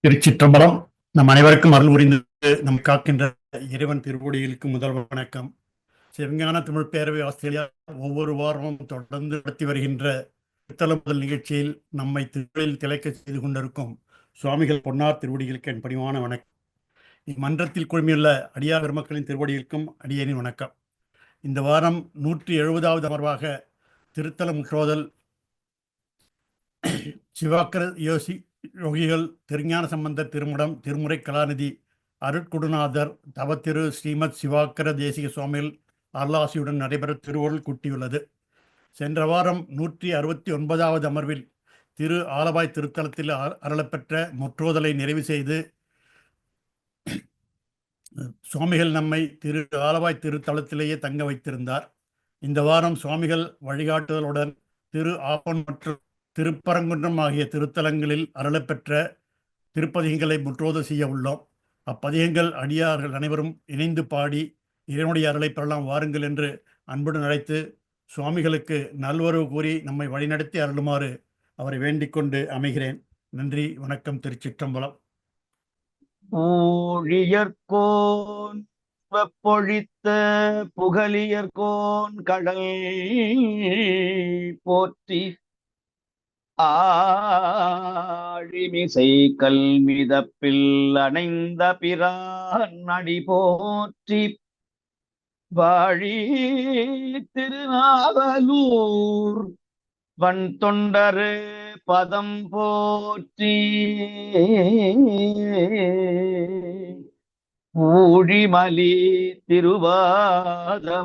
திருச்சிற்றம்பலம். நம் அனைவருக்கும் அருள் புரிந்து நம் காக்கின்ற இறைவன் திருவடிகளுக்கு முதல் வணக்கம். சிவஞான தமிழ் பேரவை ஆஸ்திரேலியா ஒவ்வொரு வாரமும் தொடர்ந்து நடத்தி வருகின்ற புத்தள முதல் நிகழ்ச்சியில் நம்மை திருவள்ளில் திளைக்க செய்து கொண்டிருக்கும் சுவாமிகள் பொன்னார் திருவடிகளுக்கு என் பணிவான வணக்கம். இம்மன்றத்தில் குழுமியுள்ள அடியார் பெருமக்களின் திருவடிகளுக்கும் அடியேனின் வணக்கம். இந்த வாரம் 170வது அமர்வாக திருத்தல முற்றோதல் சிவாக்கர யோகிகள் திருஞான சம்பந்தர் திருமுடம் திருமுறை கலாநிதி அருட்குருநாதர் தவத்திரு ஸ்ரீமத் சிவாக்கர தேசிக சுவாமிகள் அருளாசியுடன் நடைபெற திருவருள் கூட்டியுள்ளது. சென்ற வாரம் 169வது அமர்வில் திரு ஆலவாய் திருத்தலத்தில் அருளப்பெற்ற முற்றோதலை நிறைவு செய்து சுவாமிகள் நம்மை திரு ஆலவாய் திருத்தலத்திலேயே தங்க வைத்திருந்தார். இந்த வாரம் சுவாமிகள் வழிகாட்டுதலுடன் திரு ஆப்பன் மற்றும் திருப்பரங்குன்றம் ஆகிய திருத்தலங்களில் அருளப்பெற்ற திருப்பதிகங்களை முற்றோதல் செய்ய உள்ளோம். அப்பதிகங்கள் அடியார்கள் அனைவரும் இணைந்து பாடி இறைவனுடைய அருளை பெறலாம் வாருங்கள் என்று அன்புடன் அழைத்து சுவாமிகளுக்கு நல்வரவு கூறி நம்மை வழிநடத்தி அருளுமாறு அவரை வேண்டிக் கொண்டு அமைகிறேன். நன்றி, வணக்கம். திருச்சிற்றம்பலம். ஊழியர்கோன் வெப்பொழித்த புகழியர்கோன் கடல் போற்றி ஆழிமிசை கல்மிதப்பில் அணைந்த பிரான் அடி போற்றி வாழி திருநாவலூர் வன் தொண்டரு பதம் போற்றி ஊழிமலி திருவாதவூரர்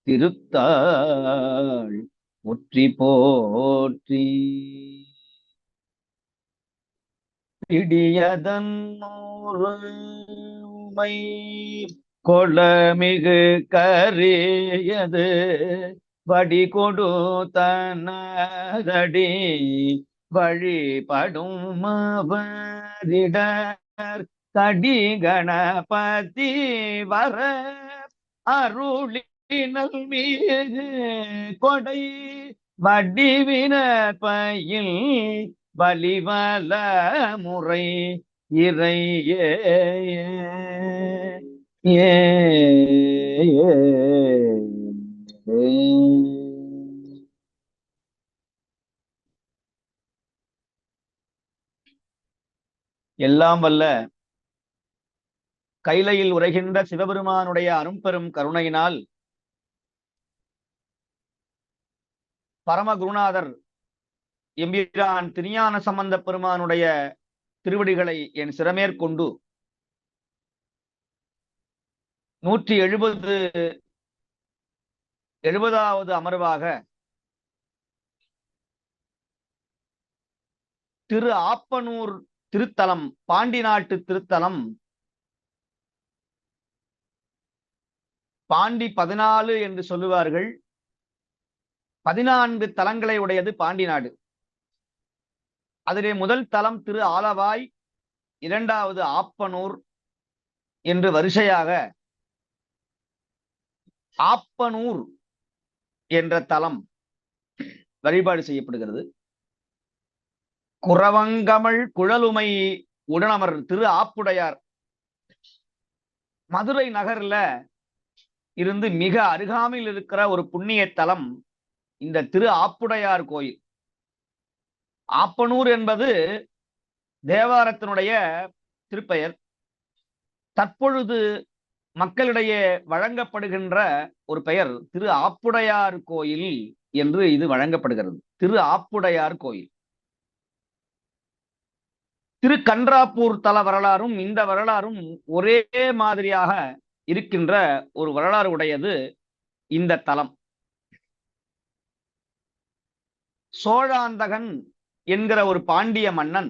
திருத்தாள் முற்றி போற்றி பிடியதன் உமை கொளமிகு கரியது வடிகொடு தனதடி வழிபடும் அவரிடர் கடி கணபதி வர அருளினல் மீது கொடை வடிவினர் பயில் வலிவல முறை இறையே எல்லாம் வல்ல கைலையில் உரைகின்ற சிவபெருமானுடைய அரும்பெரும் கருணையினால் பரம குருநாதர் எம்பிரான் திருஞான சம்பந்த பெருமானுடைய திருவடிகளை என் சிரமேற்கொண்டு 170வது அமர்வாக திரு ஆப்பனூர் திருத்தலம், பாண்டி நாட்டு திருத்தலம், பாண்டி 14 என்று சொல்லுவார்கள். 14 தலங்களை உடையது பாண்டி நாடு. அதிலே முதல் தலம் திரு ஆலவாய், 2வது ஆப்பனூர் என்று வரிசையாக ஆப்பனூர் என்ற தலம் வழிபாடு செய்யப்படுகிறது. குறவங்கமள் குழலுமை உடனமர் திரு ஆப்புடையார் மதுரை நகர்ல இருந்து மிக அருகாமையில் இருக்கிற ஒரு புண்ணிய தலம் இந்த திரு ஆப்புடையார் கோயில். ஆப்பனூர் என்பது தேவாரத்தினுடைய திருப்பெயர். தற்பொழுது மக்களிடையே வழங்கப்படுகின்ற ஒரு பெயர் திரு ஆப்புடையார் கோயில் என்று இது வழங்கப்படுகிறது. திரு ஆப்புடையார் கோயில். திரு கன்றாப்பூர் தல வரலாறும் இந்த வரலாறும் ஒரே மாதிரியாக இருக்கின்ற ஒரு வரலாறு உடையது இந்த தலம். சோழாந்தகன் என்கிற ஒரு பாண்டிய மன்னன்,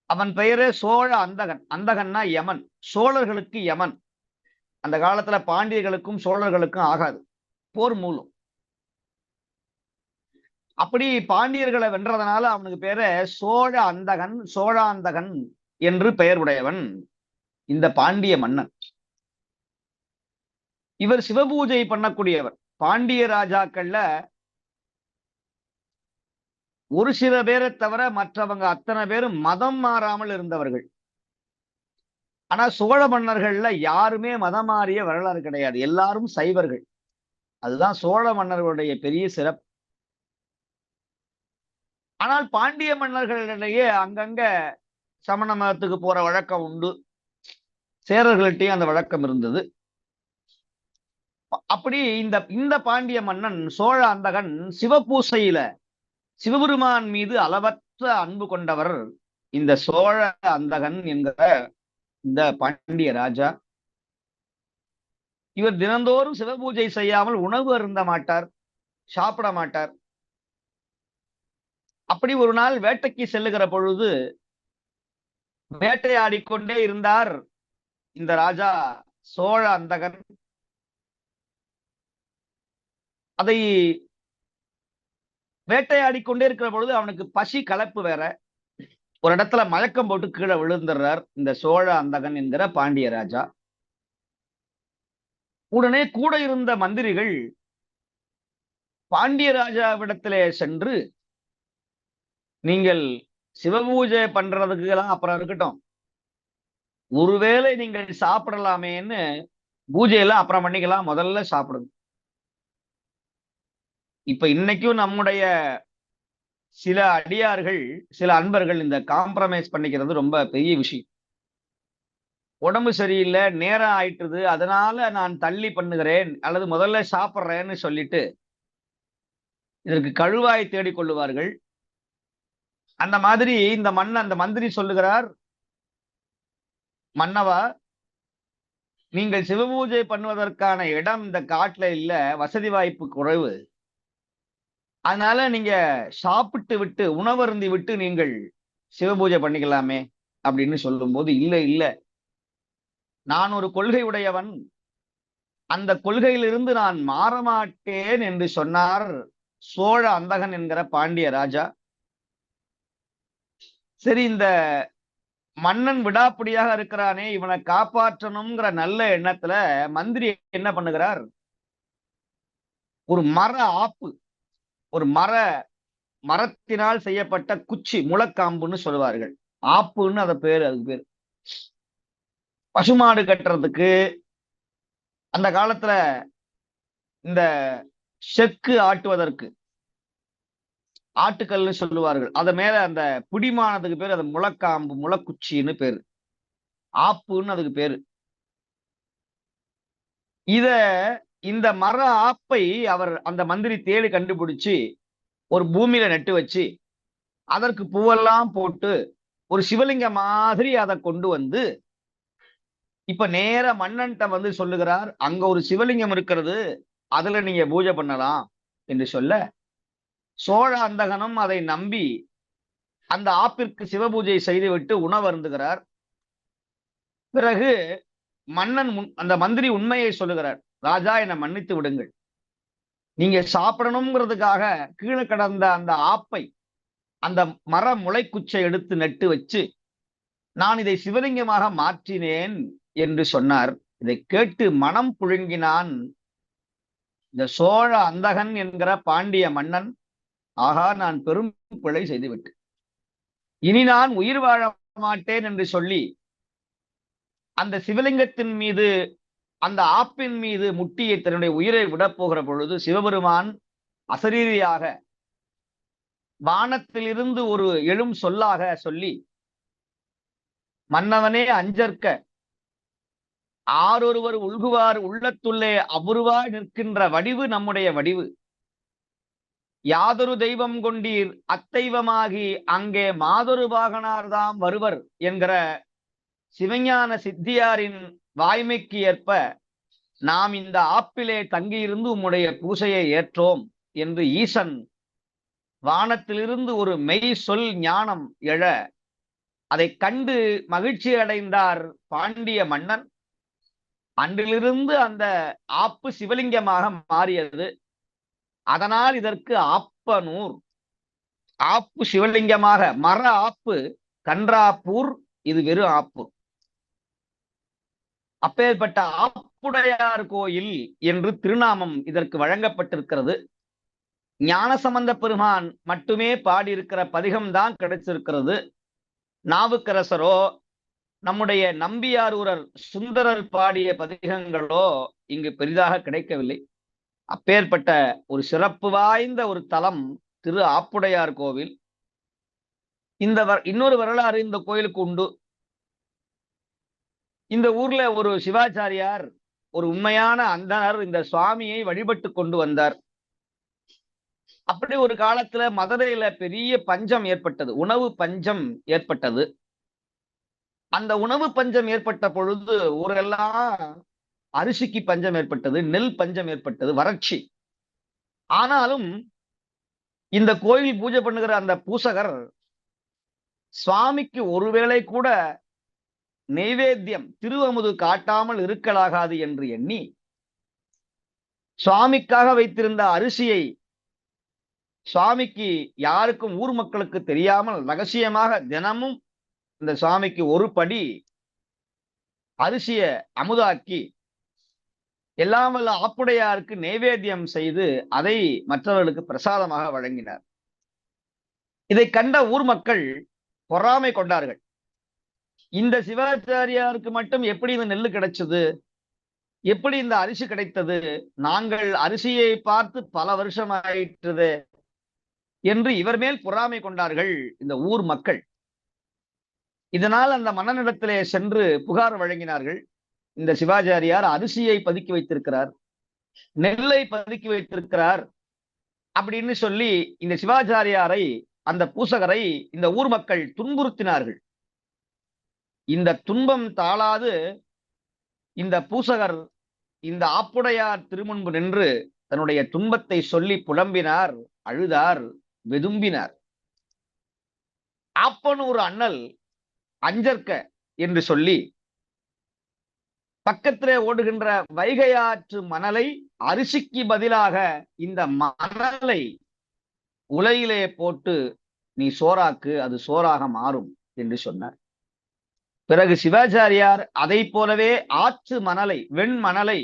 அவன் பெயரே சோழ அந்தகன். அந்தகன்னா யமன், சோழர்களுக்கு யமன். அந்த காலத்துல பாண்டியர்களுக்கும் சோழர்களுக்கும் ஆகாது, போர் மூலம். அப்படி பாண்டியர்களை வென்றதனால அவனுக்கு பேரு சோழ அந்தகன், சோழாந்தகன் என்று பெயர் உடையவன் இந்த பாண்டிய மன்னன். இவர் சிவபூஜை பண்ணக்கூடியவர். பாண்டிய ராஜாக்கள்ல ஒரு சில பேரை தவிர மற்றவங்க அத்தனை பேரும் மதம் மாறாமல் இருந்தவர்கள். ஆனா சோழ மன்னர்கள்ல யாருமே மதம் மாறிய வரலாறு கிடையாது. எல்லாரும் சைவர்கள். அதுதான் சோழ மன்னர்களுடைய பெரிய சிறப்பு. ஆனால் பாண்டிய மன்னர்களிடையே அங்கங்க சமண மதத்துக்கு போற வழக்கம் உண்டு. சேரர்கள்ட்டையும் அந்த வழக்கம் இருந்தது. அப்படி இந்த இந்த பாண்டிய மன்னன் சோழ அந்தகன் சிவபூசையில சிவபெருமான் மீது அளவற்ற அன்பு கொண்டவர் இந்த சோழ அந்தகன் என்கிற இந்த பாண்டிய ராஜா. இவர் தினந்தோறும் சிவபூஜை செய்யாமல் உணவு அருந்த மாட்டார், சாப்பிட மாட்டார். அப்படி ஒரு நாள் வேட்டைக்கு செல்லுகிற பொழுது வேட்டையாடிக்கொண்டே இருந்தார் இந்த ராஜா சோழ அந்தகன். அதை வேட்டையாடிக்கொண்டே இருக்கிற பொழுது அவனுக்கு பசி கலப்பு வேற. ஒரு இடத்துல மயக்கம் போட்டு கீழே விழுந்துடுறார் இந்த சோழ அந்தகன் என்கிற பாண்டிய ராஜா. உடனே கூட இருந்த மந்திரிகள் பாண்டிய ராஜாவிடத்திலே சென்று, நீங்கள் சிவபூஜை பண்றதுக்கு எல்லாம் அப்புறம் இருக்கட்டும், ஒருவேளை நீங்கள் சாப்பிடலாமேன்னு பூஜையெல்லாம் அப்புறம் பண்ணிக்கலாம், முதல்ல சாப்பிடுங்க. இப்ப இன்னைக்கும் நம்முடைய சில அடியார்கள், சில அன்பர்கள் இந்த காம்ப்ரமைஸ் பண்ணிக்கிறது ரொம்ப பெரிய விஷயம். உடம்பு சரியில்லை, நேரம் ஆயிட்டுது, அதனால நான் தள்ளி பண்ணுகிறேன் அல்லது முதல்ல சாப்பிட்றேன்னு சொல்லிட்டு இதற்கு கழுவாய் தேடிக் கொள்ளுவார்கள். அந்த மாதிரி இந்த அந்த மந்திரி சொல்லுகிறார், மன்னவா, நீங்கள் சிவபூஜை பண்ணுவதற்கான இடம் இந்த காட்டுல இல்ல, வசதி வாய்ப்பு குறைவு. அதனால நீங்க சாப்பிட்டு விட்டு உணவருந்தி விட்டு நீங்கள் சிவபூஜை பண்ணிக்கலாமே அப்படின்னு சொல்லும்போது, இல்ல இல்ல, நான் ஒரு கொள்கை உடையவன், அந்த கொள்கையிலிருந்து நான் மாறமாட்டேன் என்று சொன்னார் சோழ அந்தகன் என்கிற பாண்டிய ராஜா. சரி, இந்த மன்னன் விடாப்பிடியாக இருக்கிறானே, இவனை காப்பாற்றணுங்கிற நல்ல எண்ணத்துல மந்திரி என்ன பண்ணுகிறார், ஒரு மர ஆப்பு, ஒரு மரத்தினால் செய்யப்பட்ட குச்சி, முளக்காம்புன்னு சொல்லுவார்கள், ஆப்புன்னு அத பேரு, அதுக்கு பேரு. பசுமாடு கட்டுறதுக்கு அந்த காலத்துல இந்த செக்கு ஆட்டுவதற்கு ஆட்டுக்கல்னு சொல்லுவார்கள், அத மேல அந்த பிடிமானதுக்கு பேரு அது முளக்காம்பு, முளக்குச்சின்னு பேரு, ஆப்புன்னு அதுக்கு பேரு. இத இந்த மர ஆப்பை அவர் அந்த மந்திரி தேடி கண்டுபிடிச்சு ஒரு பூமியில நட்டு வச்சு அதற்கு பூவெல்லாம் போட்டு ஒரு சிவலிங்க மாதிரி அதை கொண்டு வந்து இப்ப நேர மன்னன்ட்ட வந்து சொல்லுகிறார், அங்க ஒரு சிவலிங்கம் இருக்கிறது, அதுல நீங்க பூஜை பண்ணலாம் என்று சொல்ல, சோழ அந்தகனும் அதை நம்பி அந்த ஆப்பிற்கு சிவபூஜை செய்துவிட்டு உணவு அருந்துகிறார். பிறகு மன்னன் அந்த மந்திரி உண்மையை சொல்லுகிறார், ராஜா என்னை மன்னித்து விடுங்கள், நீங்க சாப்பிடணுங்கிறதுக்காக கீழே கிடந்த அந்த ஆப்பை, அந்த மர முளைக்குச்சை எடுத்து நட்டு வச்சு நான் இதை சிவலிங்கமாக மாற்றினேன் என்று சொன்னார். இதை கேட்டு மனம் புழுங்கினான் இந்த சோழ அந்தகன் என்கிற பாண்டிய மன்னன். ஆகா, நான் பெரும் பிழை செய்துவிட்டேன், இனி நான் உயிர் வாழ மாட்டேன் என்று சொல்லி அந்த சிவலிங்கத்தின் மீது, அந்த ஆப்பின் மீது முட்டியை தன்னுடைய உயிரை விடப் போகிற பொழுது சிவபெருமான் அசரீரியாக வானத்திலிருந்து ஒரு எழும் சொல்லாக சொல்லி, மன்னவனே அஞ்சற்க, ஆரொருவர் உள்குவார் உள்ளத்துள்ளே அபூர்வாய் நிற்கின்ற வடிவு நம்முடைய வடிவு, யாதொரு தெய்வம் கொண்டீர் அத்தெய்வமாகி அங்கே மாதொரு பாகனார்தாம் வருவர் என்கிற சிவஞான சித்தியாரின் வாய்மைக்கு ஏற்ப நாம் இந்த ஆப்பிலே தங்கியிருந்து உம்முடைய பூசையை ஏற்றோம் என்று ஈசன் வானத்திலிருந்து ஒரு மெய் சொல் ஞானம் எழ அதை கண்டு மகிழ்ச்சி அடைந்தார் பாண்டிய மன்னன். அன்றிலிருந்து அந்த ஆப்பு சிவலிங்கமாக மாறியது. அதனால் இதற்கு ஆப்பனூர், ஆப்பு சிவலிங்கமாக, மர ஆப்பு கன்றாப்பூர், இது வெறும் ஆப்பு. அப்பேற்பட்ட ஆப்புடையார் கோயில் என்று திருநாமம் இதற்கு வழங்கப்பட்டிருக்கிறது. ஞானசம்பந்த பெருமான் மட்டுமே பாடியிருக்கிற பதிகம்தான் கிடைச்சிருக்கிறது. நாவுக்கரசரோ நம்முடைய நம்பியாரூரர் சுந்தரர் பாடிய பதிகங்களோ இங்கு பெரிதாக கிடைக்கவில்லை. அப்பேற்பட்ட ஒரு சிறப்பு வாய்ந்த ஒரு தலம் திரு ஆப்புடையார் கோவில். இந்த இன்னொரு வரலாறு இந்த கோயிலுக்கு உண்டு. இந்த ஊர்ல ஒரு சிவாச்சாரியார், ஒரு உண்மையான அந்தணர், இந்த சுவாமியை வழிபட்டு கொண்டு வந்தார். அப்படி ஒரு காலத்துல மதுரையில பெரிய பஞ்சம் ஏற்பட்டது, உணவு பஞ்சம் ஏற்பட்டது. அந்த உணவு பஞ்சம் ஏற்பட்ட பொழுது ஊரெல்லாம் அரிசிக்கு பஞ்சம் ஏற்பட்டது, நெல் பஞ்சம் ஏற்பட்டது, வறட்சி. ஆனாலும் இந்த கோயில் பூஜை பண்ணுகிற அந்த பூசகர் சுவாமிக்கு ஒருவேளை கூட நெய்வேத்தியம் திருவமுது காட்டாமல் இருக்கலாகாது என்று எண்ணி சுவாமிக்காக வைத்திருந்த அரிசியை சுவாமிக்கு யாருக்கும் ஊர் மக்களுக்கு தெரியாமல் ரகசியமாக தினமும் இந்த சுவாமிக்கு ஒரு படி அரிசிய அமுதாக்கி எல்லாம் வல்ல ஆப்புடையாருக்கு நைவேத்தியம் செய்து அதை மற்றவர்களுக்கு பிரசாதமாக வழங்கினார். இதை கண்ட ஊர் மக்கள் பொறாமை கொண்டார்கள். இந்த சிவாச்சாரியாருக்கு மட்டும் எப்படி இந்த நெல்லு கிடைச்சது, எப்படி இந்த அரிசி கிடைத்தது, நாங்கள் அரிசியை பார்த்து பல வருஷம் ஆயிற்று என்று இவர் மேல் பொறாமை கொண்டார்கள் இந்த ஊர் மக்கள். இதனால் அந்த மன்னனிடத்திலே சென்று புகார் வழங்கினார்கள். இந்த சிவாச்சாரியார் அரிசியை பதுக்கி வைத்திருக்கிறார், நெல்லை பதுக்கி வைத்திருக்கிறார் அப்படின்னு சொல்லி இந்த சிவாச்சாரியாரை, அந்த பூசகரை இந்த ஊர் மக்கள் துன்புறுத்தினார்கள். இந்த துன்பம் தாளாது இந்த பூசகர் இந்த ஆப்புடையார் திருமுன்பு நின்று தன்னுடைய துன்பத்தை சொல்லி புலம்பினார், அழுதார், வெதும்பினார். ஆப்பனூர் அண்ணல் அஞ்சற்க என்று சொல்லி பக்கத்திலே ஓடுகின்ற வைகையாற்று மணலை அரிசிக்கு பதிலாக இந்த மணலை உலையிலே போட்டு நீ சோறாக்கு, அது சோறாக மாறும் என்று சொன்னார். பிறகு சிவாச்சாரியார் அதை போலவே ஆற்று மணலை, வெண்மணலை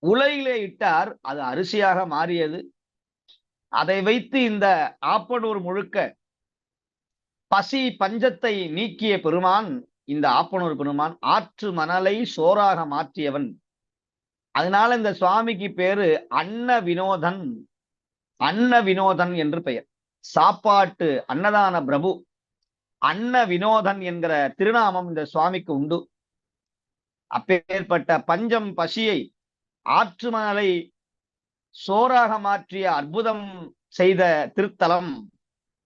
உலையிலே இட்டார், அது அரிசியாக மாறியது. அதை வைத்து இந்த ஆப்பனூர் முழுக்க பசி பஞ்சத்தை நீக்கிய பெருமான் இந்த ஆப்பனூர் பெருமான், ஆற்று மணலை சோறாக மாற்றியவன். அதனால இந்த சுவாமிக்கு பேரு அன்ன வினோதன், அன்ன வினோதன் என்று பெயர். சாப்பாட்டு அன்னதான பிரபு அன்ன வினோதன் என்கிற திருநாமம் இந்த சுவாமிக்கு உண்டு. அப்பேற்பட்ட பஞ்சம் பசியை ஆற்று மணலை சோறாக மாற்றிய அற்புதம் செய்த திருத்தலம்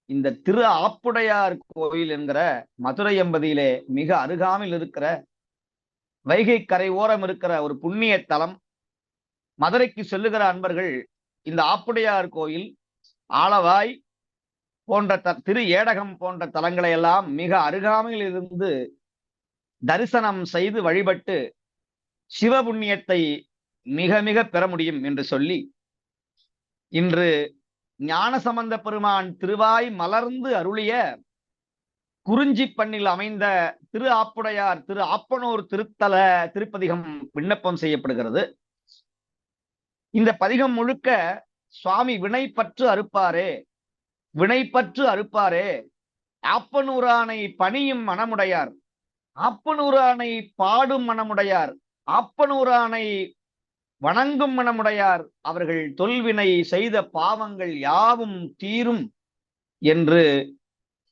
இந்த திரு ஆப்புடையார் கோயில் என்கிற மதுரை எம்பதியிலே மிக அருகாமையில் இருக்கிற வைகை கரை ஓரம் இருக்கிற ஒரு புண்ணிய தலம். மதுரைக்கு செல்லுகிற அன்பர்கள் இந்த ஆப்புடையார் கோயில், ஆலவாய் போன்ற திரு ஏடகம் போன்ற தலங்களை எல்லாம் மிக அருகாமையில் இருந்து தரிசனம் செய்து வழிபட்டு சிவபுண்ணியத்தை மிக மிக பெற முடியும் என்று சொல்லி, இன்று ஞானசம்பந்த பெருமான் திருவாய் மலர்ந்து அருளிய குறிஞ்சி பண்ணில் அமைந்த திரு ஆப்புடையார் திரு ஆப்பனூர் திருத்தல திருப்பதிகம் விண்ணப்பம் செய்யப்படுகிறது. இந்த பதிகம் முழுக்க சுவாமி வினைப்பற்று அறுப்பாரே, வினைப்பற்று அறுப்பாரே, ஆப்பனூரானை பணியும் மனமுடையார், ஆப்பனூரானை பாடும் மனமுடையார், ஆப்பனூரானை வணங்கும் மனமுடையார், அவர்கள் தொல்வினை செய்த பாவங்கள் யாவும் தீரும் என்று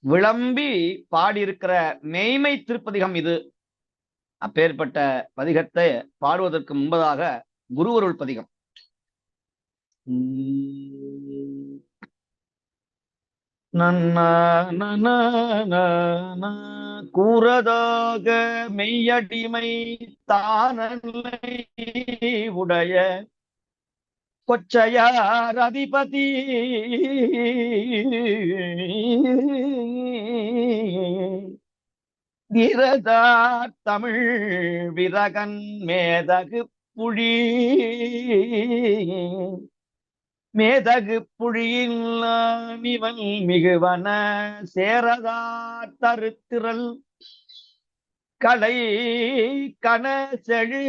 விளம்பி பாடியிருக்கிற மெய்மை திருப்பதிகம் இது. அப்பேற்பட்ட பதிகத்தை பாடுவதற்கு முன்பதாக குருவருள் பதிகம். கூறதாக மெய்யடிமை தானல்லை உடைய கொச்சையார் அதிபதி திரதார் தமிழ் விரகன் மேதகு புழி, மேதகு புழியில் இவன் மிகுவன சேரதார் தருத்திரல் களை கனசெழு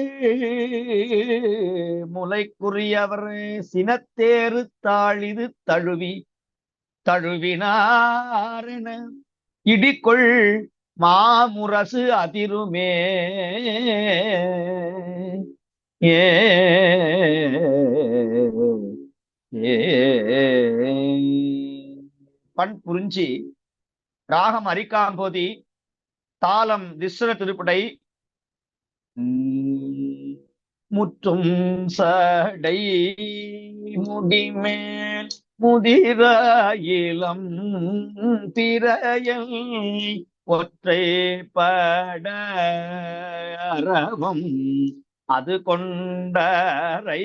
முலைக்குரியவர் சினத்தேறு தாழிது தழுவினாரென இடிகொள் மாமுரசு அதிருமே. ஏ பண் புரிஞ்சி, ராகம் அரிக்காம்போதி, தாளம் திஸ்ர திருப்படை. முற்றும் சடை முடிமேல் முதிர இளம் திரையல் ஒற்றை பட அரவம் அது கொண்டரை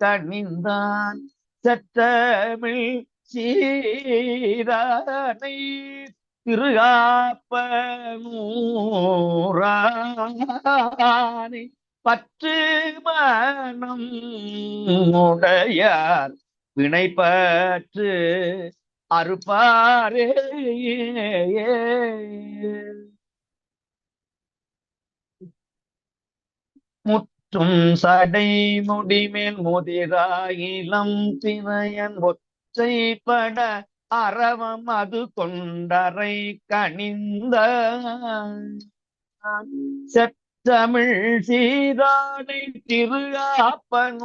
கணிந்தான் சற்றமிழ் சீரனை திருகாப்பனூரானை பற்று மனம் உடையார் வினைப்பற்று அறுப்பாரே. முற்றும் சடை முடிமேல் முதிராயிலம் திரையன் ஒற்றைப்பட அரவம் அது கொண்டரை கணிந்த செற்றமிழ் சீரானை திருஆப்பனூரானை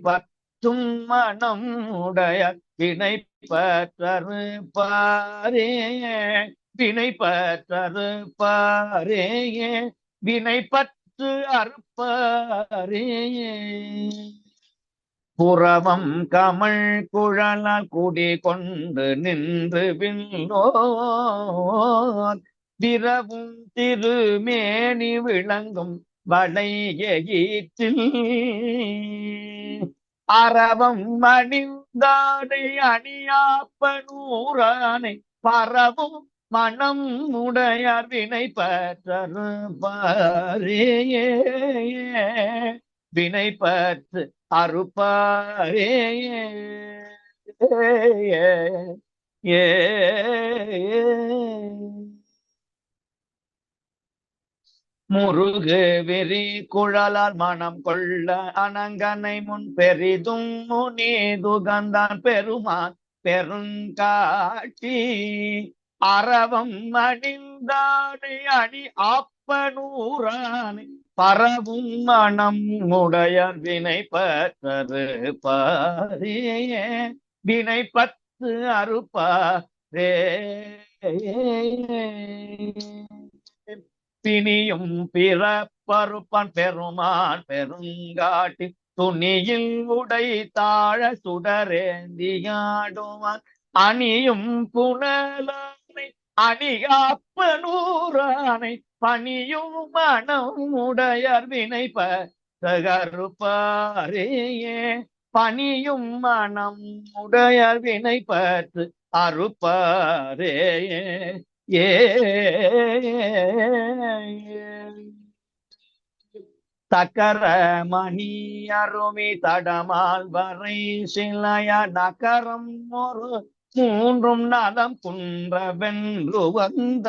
பற்றும் மனம் உடைய வினைப்பற்றறுப்பாரே. வினைப்பற்றறுப்பாரே. வினைப்பற்று அறுப்பாரே. புறவம் கமழ் குழலால் குடி கொண்டு நின்று விண்ணோர் விரவும் திருமேனி விளங்கும் வளையீற்றில் அரவம் அணிந்தானை அணியாப்பனூரானை பரவும் மனம் உடையார் வினைப்பற்றறுப்பாரே. வினைப்பற்று அறுப்பாரே. முருகு வெறி குழலால் மனம் கொள்ள அனங்கனை முன் பெரிதும் முனிதுகந்தான் பெருமான் பெருங்காட்டி அரவம் அணிந்தானை அணி ஆப்பனூரானை பரவும் மனம் உடையார் வினைப்பற்றறுப்பாரே. வினைப்பற்று அறுப்பாரே. பிணியும் பிறப்பறுப்பான் பெருமான் பெருங்காட்டி துணியில் உடை தாழ சுடரேந்தியாடுவான் அணியும் புனலானை அணியாப்பனூரானை பணியும் மனம் உடையார் வினைப்பற்றறுப்பாரே. பணியும் மனம் உடையார் வினைப்பற்று அறுப்பாரே. ஏ தக்கர மணி அருமி தடமால் வரை சிலைய நகரம் ஒரு மூன்றும் நலம் குன்ற வென்று வந்த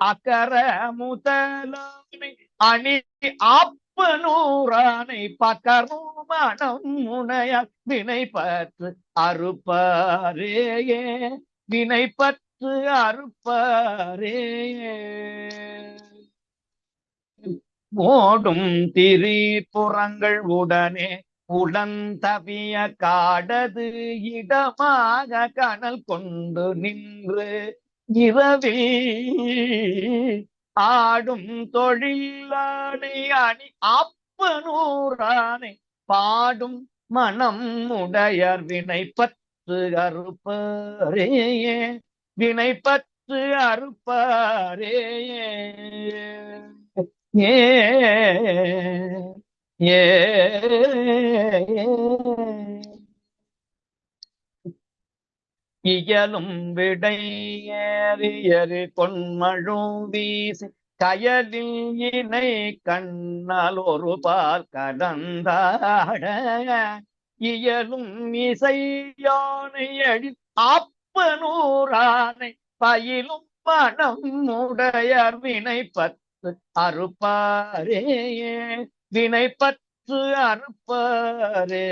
அக்கர முதலானை அணி ஆப்பனூரானை பக்கரும் மனம் உடைய வினைப்பற்று அறுப்பாரே. வினைப்பற்று அறுப்பாரே. ஓடும் திரிபுறங்கள் உடனே உடன் தவிய காடது இடமாக கனல் கொண்டு நின்று இரவில் ஆடும் தொழிலானை அணி ஆப்பனூரானை பாடும் மனம் உடையார் வினைப்பற்று அறுப்பாரே. வினைப்பற்று அறுப்பாரே. ஏ ஏ இயலும் விடையேறி பொன்மழும் வீசி கயலில் இணை கண்ணால் ஒரு பால் கடந்தாட இயலும் இசையானை எழி ஆப்பனூரானை பயிலும் மனம் உடையார் வினை பத்து அறுப்பாரே வினை பற்று அறுப்பாரே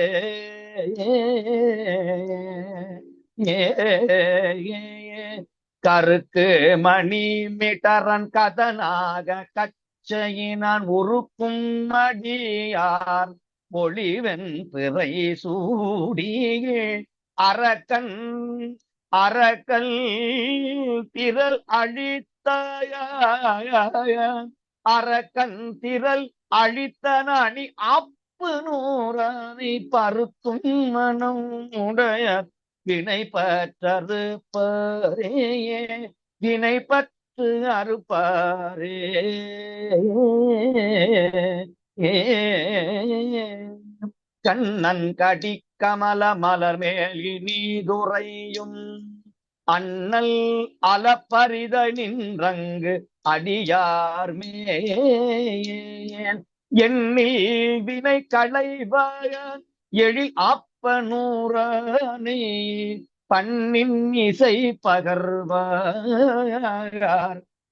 கருக்கு மணி மிட்டரன் கதனாக கச்சையினான் உருக்கும் மடியார் ஒளிவென் பிறை சூடியே அரக்கன் அரக்கல் திரள் அழித்தாய அரக்கன் திரள் அழித்தன அணி அப்பு நூறானை பருத்தும் மனம் உடைய வினை பற்றறு பாரே வினை பற்று அறுப்பாரே கண்ணன் கடி கமல மலர் மேல் நீதுரையும் அண்ணல் அலப்பரித நின்றங்கு அடியார் மேல் எண்ணில் வினை களைவாயான் எழில் அப்பனூரானை பண்ணின் இசை பகர்வார்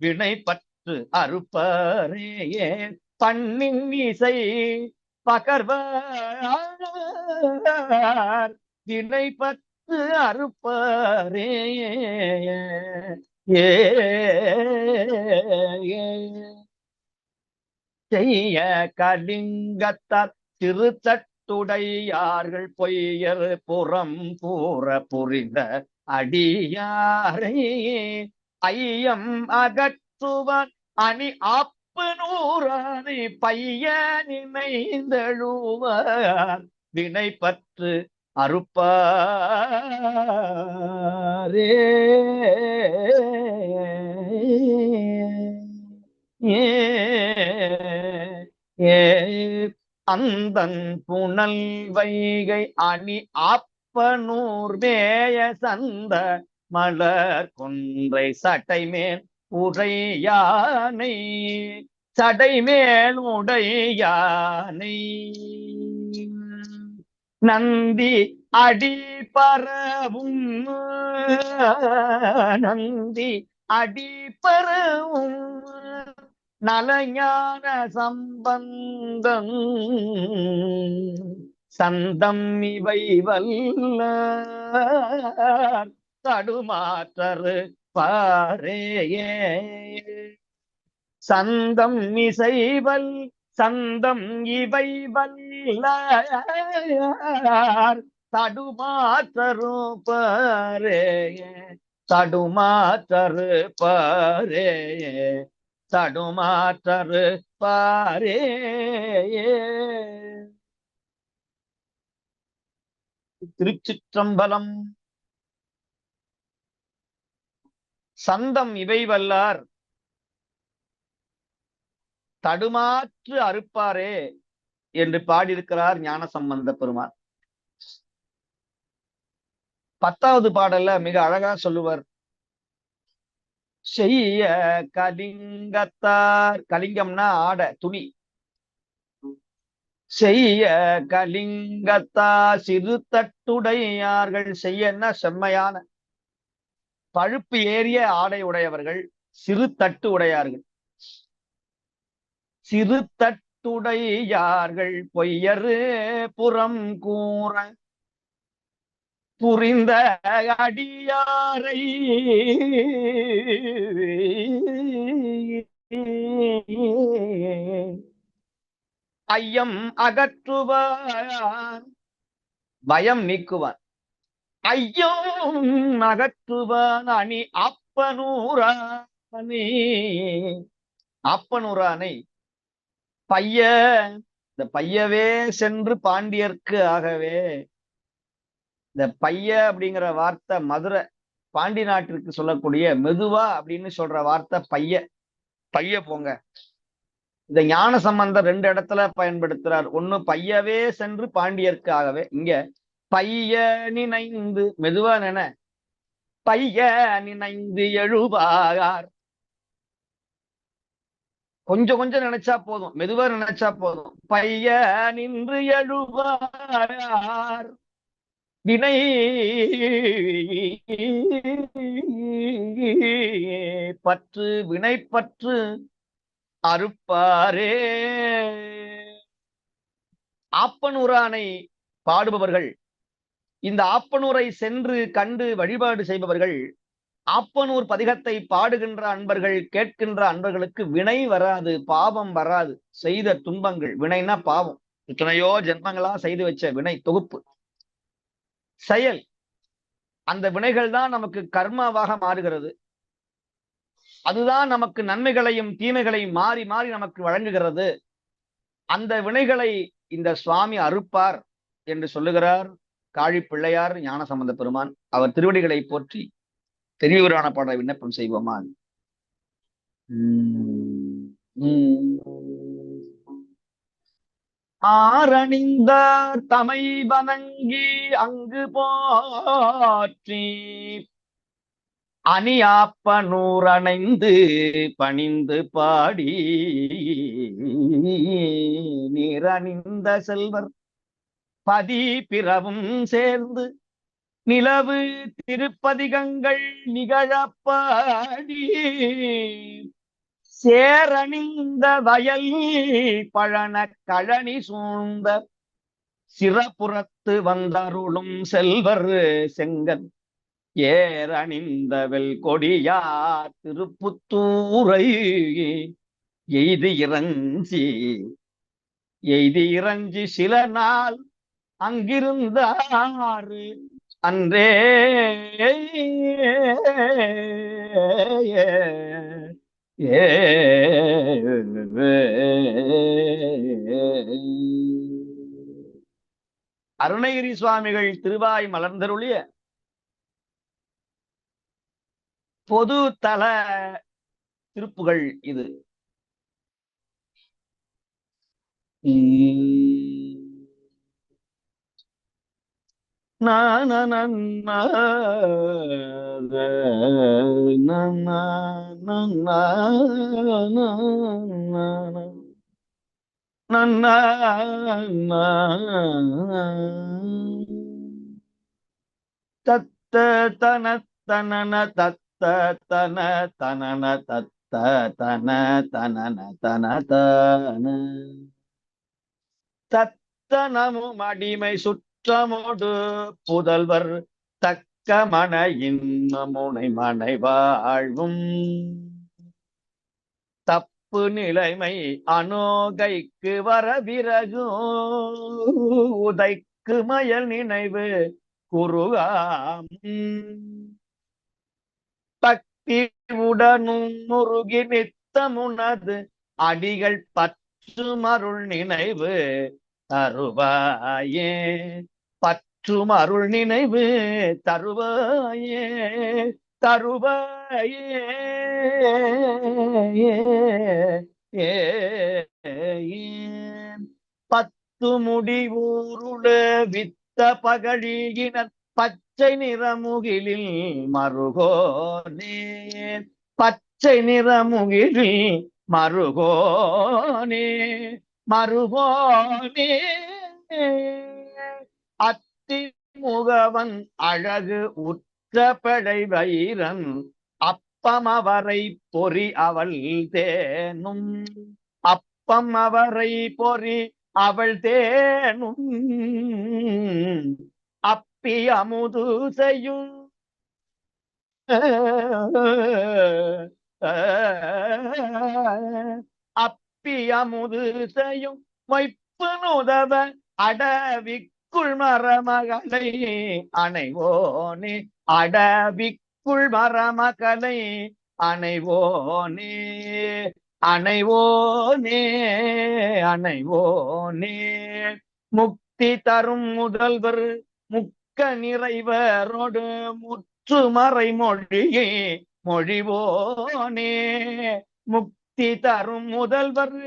வினை பற்று அறுப்பாரே பண்ணின் இசை பகர்வார் வினை பற்று அறுப்பாரே செய்ய கலிங்கத்தால் திருத்தட்டுடையார்கள் பொய்யர் புறம் கூற புரிந்த அடியாரை ஐயம் அகற்றுவான் அணி ஆப்பு நூறானை பைய நினைந்தழுவார் வினை பற்று அறுப்பாரே அந்தன் புனல் வைகை அணி ஆப்பனூர் மேய சந்த மலர் கொன்றை சட்டை மேல் உடையானை சடை மேல் உடையானை நந்தி அடி பரவும் நந்தி அடி பரவும் நலஞான சம்பந்தம் சந்தம் இவை வல்ல தடுமாற்றரு பாரேயே சந்தம் இசைவல் சந்தம் இவை வல்லார் தடுமாற்றரு பாரேயே தடுமாற்றரு பாரேயே தடுமாற்றரு பாரே திருச்சிற்றம்பலம். சந்தம் இவை வல்லார் தடுமாற்று அறுப்பாரே என்று பாடியிருக்கிறார் ஞானசம்பந்த பெருமான். 10வது பாடல்ல மிக அழகா சொல்லுவார். செய்ய கலிங்கத்தார், கலிங்கம்னா ஆடை துணி. செய்ய கலிங்கத்தார் சிறு தட்டுடையார்கள், செய்யன்னா செம்மையான பழுப்பு ஏறிய ஆடை உடையவர்கள், சிறு தட்டு உடையார்கள். சிறு தட்டுடையார்கள் பொய்யரு புறம் கூற புரிந்த அடியாரை ஐயம் அகற்றுவான், பயம் நீக்குவான். ஐயம் அகற்றுவான் அணி அப்பனூரானை, அப்பனூரானை பைய, இந்த பையவே சென்று பாண்டியர்க்கு ஆகவே. இந்த பைய அப்படிங்கிற வார்த்தை மதுரை பாண்டி நாட்டிற்கு சொல்லக்கூடிய மெதுவா அப்படின்னு சொல்ற வார்த்தை பைய. பைய போங்க. இந்த ஞான சம்பந்தர் 2 இடத்துல பயன்படுத்துறார். ஒண்ணு பையவே சென்று பாண்டியர்க்கு ஆகவே, இங்க பைய நினைந்து, மெதுவா நின, பைய நினைந்து எழுவார். கொஞ்சம் கொஞ்சம் நினைச்சா போதும், மெதுவா நினைச்சா போதும். பைய நின்று எழுவார் வினை பற்று வினை பற்று அறுப்பாரே. ஆப்பனூரானை பாடுபவர்கள், இந்த ஆப்பனூரை சென்று கண்டு வழிபாடு செய்பவர்கள், ஆப்பனூர் பதிகத்தை பாடுகின்ற அன்பர்கள், கேட்கின்ற அன்பர்களுக்கு வினை வராது, பாவம் வராது. செய்த துன்பங்கள், வினைனா பாவம், எத்தனையோ ஜென்மங்களா செய்து வச்ச வினை தொகுப்பு செயல், அந்த வினைகள் தான் நமக்கு கர்மாவாக மாறுகிறது. அதுதான் நமக்கு நன்மைகளையும் தீமைகளையும் மாறி மாறி நமக்கு வழங்குகிறது. அந்த வினைகளை இந்த சுவாமி அறுப்பார் என்று சொல்லுகிறார் காழி பிள்ளையார் ஞானசம்பந்த பெருமான். அவர் திருவடிகளை போற்றி தெரியவரான பாட விண்ணப்பம் செய்வோமா? ஆரணிந்தார் தமை வணங்கி அங்கு போற்றி அணியாப்பனூரணைந்து பணிந்து பாடி நீரணிந்த செல்வர் பதி பிறவும் சேர்ந்து நிலவு திருப்பதிகங்கள் நிகழப்பாடி சேரணிந்த வயல் பழன கழனி சூழ்ந்த சிறப்புறத்து வந்தருளும் செல்வர் செங்கன் ஏரணிந்த வெல் கொடியார் திருப்புத்தூரை எய்தி இறஞ்சி சில நாள் அங்கிருந்தாரு அன்றே. அருணகிரி சுவாமிகள் திருவாய் மலர்ந்தருளிய பொது தல திருப்புகள் இது. தத்த தன தனன தத்த தன தனன தத்த தன தனன தன தன தத்தனமும் அடிமை சுற்றமோடு புதல்வர் தக்க மன இன்னமுனை மனை வாழ்வும் தப்பு நிலைமை அனோகைக்கு வரவிறகு உதைக்கு மயல் நினைவு குருகாம் பக்தி உடனும் முருகி நித்தமுனது அடிகள் பற்றும் அருள் நினைவு தருவாயே, பற்றும் அருள் நினைவு தருவாயே தருவாயே. பத்து முடிவூருடு வித்த பகழியினர் பச்சை நிறமுகிலில் மருகோனே, பச்சை நிறமுகிலில் மருகோனே மருகோனே. அத்தி முகவன் அழகு உற்ற படை வைரன் அப்பம் அவரை பொறி அவள் தேனும், அப்பம் அவரை பொறி அவள் தேனும் அப்பி அமுது செய்யும் அப்பி அமுது செய்யும் மொய்ப்பு நுதவ அடவிக்குள் மரமகளை அணைவோனே, அடவிக்குள் மரமகளை அணைவோனே அணைவோனே அணைவோனே. முக்தி தரும் முதல்வர் முக்க நிறைவரோடு முற்றுமறை மொழியே மொழிவோனே, முக்தி தரும் முதல்வர்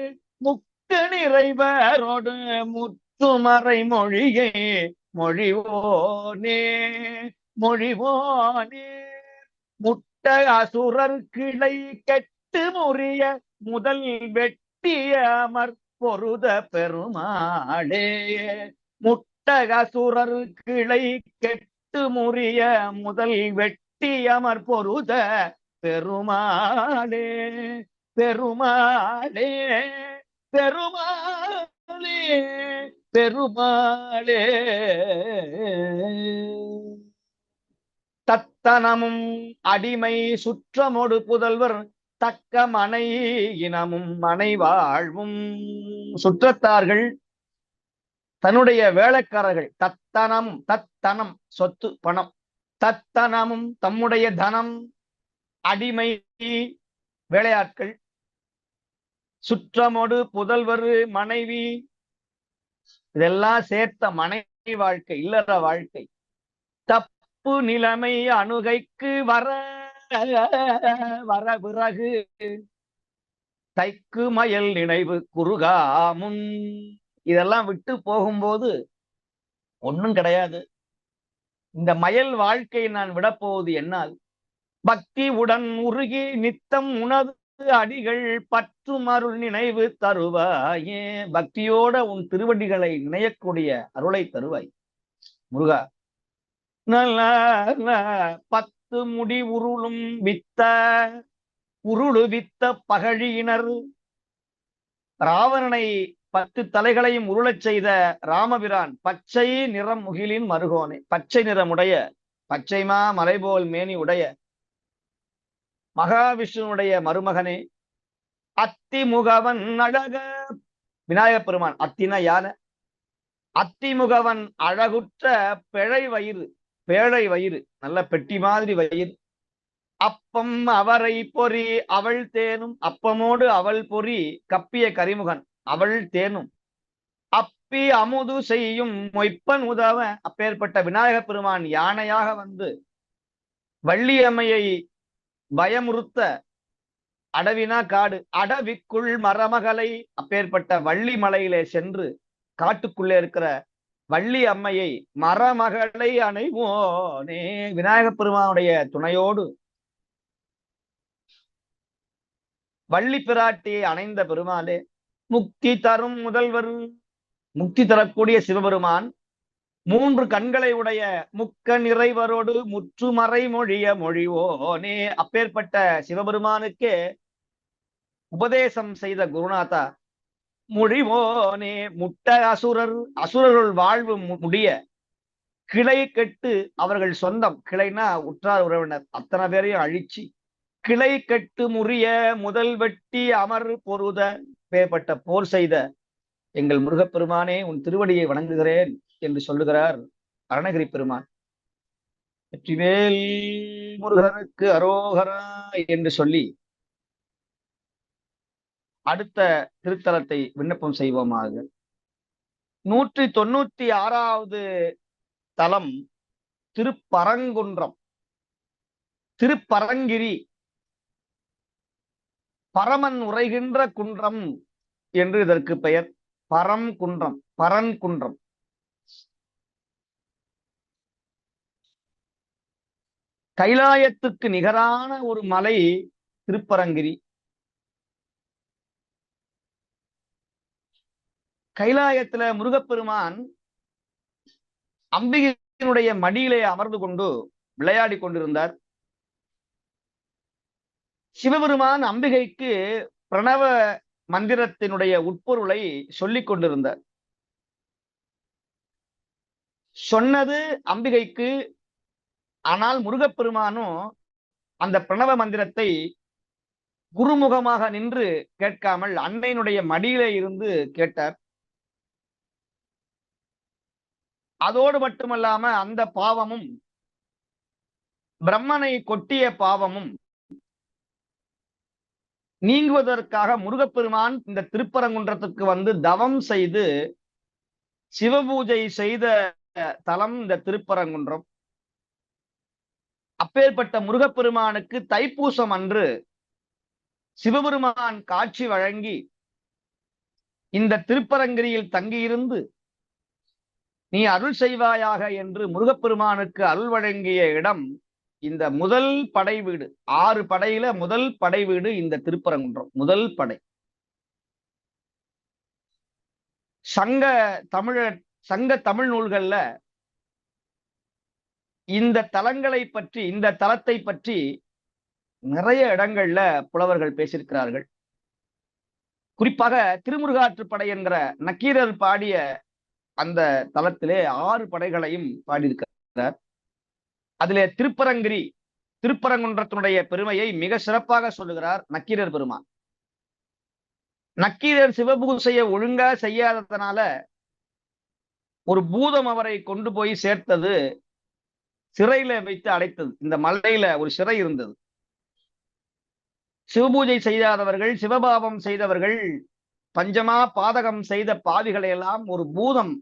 முக்க நிறைவரோடு முற்றுமறை மொழியே மொழிவோனே மொழிவோனே. முட்ட அசுரர் கிளை கெட்டு முறிய முதல் வெட்டிய அமர் பொருத பெருமாளே, முட்ட முட்டகசுரர் கிளை கெட்டு முறிய முதல் வெட்டி அமர் பொருத பெருமாளே பெருமாளே பெருமாளே பெருமாளே. தத்தனமும் அடிமை சுற்றமொடு புதல்வர் தக்க மனை இனமும் மனை வாழ்வும். சுற்றத்தார்கள் தன்னுடைய வேலைக்காரர்கள், தத்தனம் சொத்து பணம், தத்தனமும் தம்முடைய தனம், அடிமை வேலையாட்கள், சுற்றமோடு புதல்வர் மனைவி, இதெல்லாம் சேர்த்த மனைவி வாழ்க்கை, இல்லற வாழ்க்கை. தப்பு நிலைமை அணுகைக்கு வர பிறகு தைக்கு மயல் நினைவு குறுகாமுன். இதெல்லாம் விட்டு போகும்போது ஒண்ணும் கிடையாது. இந்த மயல் வாழ்க்கையை நான் விடப்போவது என்னால் பக்தி உடன் உருகி நித்தம் உனது அடிகள் பற்றும் அருள் நினைவு தருவாயே. பக்தியோட உன் திருவடிகளை நினையக்கூடிய அருளை தருவாய் முருகா. நல்ல 10 முடி உருளும் வித்த உருளு வித்த பகழியினர். ராவணனை 10 தலைகளையும் உருளச் செய்த ராமபிரான் பச்சை நிறம் முகிலின் மருகோனே. பச்சை நிறமுடைய, பச்சைமா மலைபோல் மேனி உடைய மகாவிஷ்ணுடைய மருமகனே. அத்திமுகவன் அழக விநாயகப் பெருமான். அத்தின யானை. அத்திமுகவன் அழகுற்ற பேழை வயிறு, நல்ல பெட்டி மாதிரி வயிறு. அப்பம் அவரை பொறி அவள் தேனும். அப்பமோடு அவள் பொறி கப்பிய கரிமுகன் அவள் தேனும். அப்பி அமுது செய்யும் மொய்ப்பன் உதவ. அப்பேற்பட்ட விநாயகப் பெருமான் யானையாக வந்து வள்ளியம்மையை பயமுறுத்த, அடவினா காடு, அடவிக்குள் மரமகளை. அப்பேற்பட்ட வள்ளி மலையிலே சென்று காட்டுக்குள்ளே இருக்கிற வள்ளி அம்மையை மரமகளை அணைவோனே. விநாயகப் பெருமானுடைய துணையோடு வள்ளி பிராட்டியை அணைந்த பெருமாளே. முக்தி தரும் முதல்வர், முக்தி தரக்கூடிய சிவபெருமான் 3 கண்களை உடைய முக்க நிறைவரோடு முற்றுமறை மொழிய மொழிவோனே. அப்பேற்பட்ட சிவபெருமானுக்கே உபதேசம் செய்த குருநாதா மொழிவோனே. முட்ட அசுரர்கள் வாழ்வு முடிய கிளை கெட்டு அவர்கள் சொந்தம், கிளைனா உற்றார் உறவினர், அத்தனை பேரையும் அழிச்சு கிளை கெட்டு முறிய முதல் வெட்டி அமர் பொருத. பேர்பட்ட போர் செய்த எங்கள் முருகப்பெருமானே உன் திருவடியை வணங்குகிறேன் என்று சொல்லுகிறார் அருணகிரி பெருமான். வெற்றிவேல் முருகனுக்கு அரோகரா என்று சொல்லி அடுத்த திருத்தலத்தை விண்ணப்பம் செய்வோமாக. 196வது தலம் திருப்பரங்குன்றம், திருப்பரங்கிரி. பரமன் உரைகின்ற குன்றம் என்று இதற்கு பெயர். பரங்குன்றம், பரன்குன்றம். கைலாயத்துக்கு நிகரான ஒரு மலை திருப்பரங்கிரி. கைலாயத்துல முருகப்பெருமான் அம்பிகையினுடைய மடியிலே அமர்ந்து கொண்டு விளையாடி கொண்டிருந்தார். சிவபெருமான் அம்பிகைக்கு பிரணவ மந்திரத்தினுடைய உட்பொருளை சொல்லிக் கொண்டிருந்தார். சொன்னது அம்பிகைக்கு, ஆனால் முருகப்பெருமானும் அந்த பிரணவ மந்திரத்தை குருமுகமாக நின்று கேட்காமல் அன்னையினுடைய மடியிலே இருந்து கேட்டார். அதோடு மட்டுமல்லாம அந்த பாவமும், பிரம்மனை கொட்டிய பாவமும் நீங்குவதற்காக முருகப்பெருமான் இந்த திருப்பரங்குன்றத்துக்கு வந்து தவம் செய்து சிவபூஜை செய்த தலம் இந்த திருப்பரங்குன்றம். அப்பேற்பட்ட முருகப்பெருமானுக்கு தைப்பூசம் அன்று சிவபெருமான் காட்சி வழங்கி இந்த திருப்பரங்கிரியில் தங்கியிருந்து நீ அருள் செய்வாயாக என்று முருகப்பெருமானுக்கு அருள் வழங்கிய இடம் இந்த முதல் படை வீடு. 6 படையில முதல் படை வீடு இந்த திருப்பரங்குன்றம். முதல் படை. சங்க தமிழர் சங்க தமிழ் நூல்கள்ல இந்த தலங்களை பற்றி, இந்த தலத்தை பற்றி நிறைய இடங்கள்ல புலவர்கள் பேசியிருக்கிறார்கள். குறிப்பாக திருமுருகாற்றுப்படை என்கிற நக்கீரர் பாடிய அந்த தலத்திலே 6 படைகளையும் பாடியிருக்கிறார். அதிலே திருப்பரங்குன்றத்தினுடைய பெருமையை மிக சிறப்பாக சொல்லுகிறார் நக்கீரர் பெருமான். நக்கீரர் சிவபூசையை ஒழுங்கா செய்யாததனால ஒரு பூதம் அவரை கொண்டு போய் சேர்த்தது, சிறையில வைத்து அடைத்தது. இந்த மலையில ஒரு சிறை இருந்தது. சிவபூஜை செய்யாதவர்கள், சிவபாவம் செய்தவர்கள், பஞ்சமா பாதகம் செய்த பாவிகளை எல்லாம் ஒரு பூதம்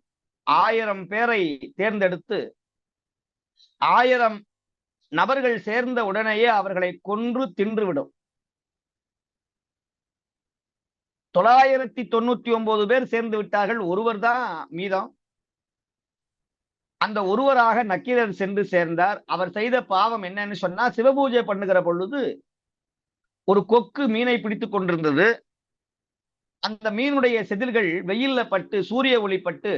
1000 பேரை தேர்ந்தெடுத்து 1000 நபர்கள் சேர்ந்த உடனேயே அவர்களை கொன்று தின்றுவிடும். 999 பேர் சேர்ந்து விட்டார்கள், ஒருவர் தான் மீதம். அந்த ஒருவராக நக்கீரர் சென்று சேர்ந்தார். அவர் செய்த பாவம் என்னன்னு சொன்னா, சிவபூஜை பண்ணுகிற பொழுது ஒரு கொக்கு மீனை பிடித்துக் கொண்டிருந்தது. அந்த மீனுடைய செதில்கள் வெயில்ல பட்டு, சூரிய ஒளி பட்டு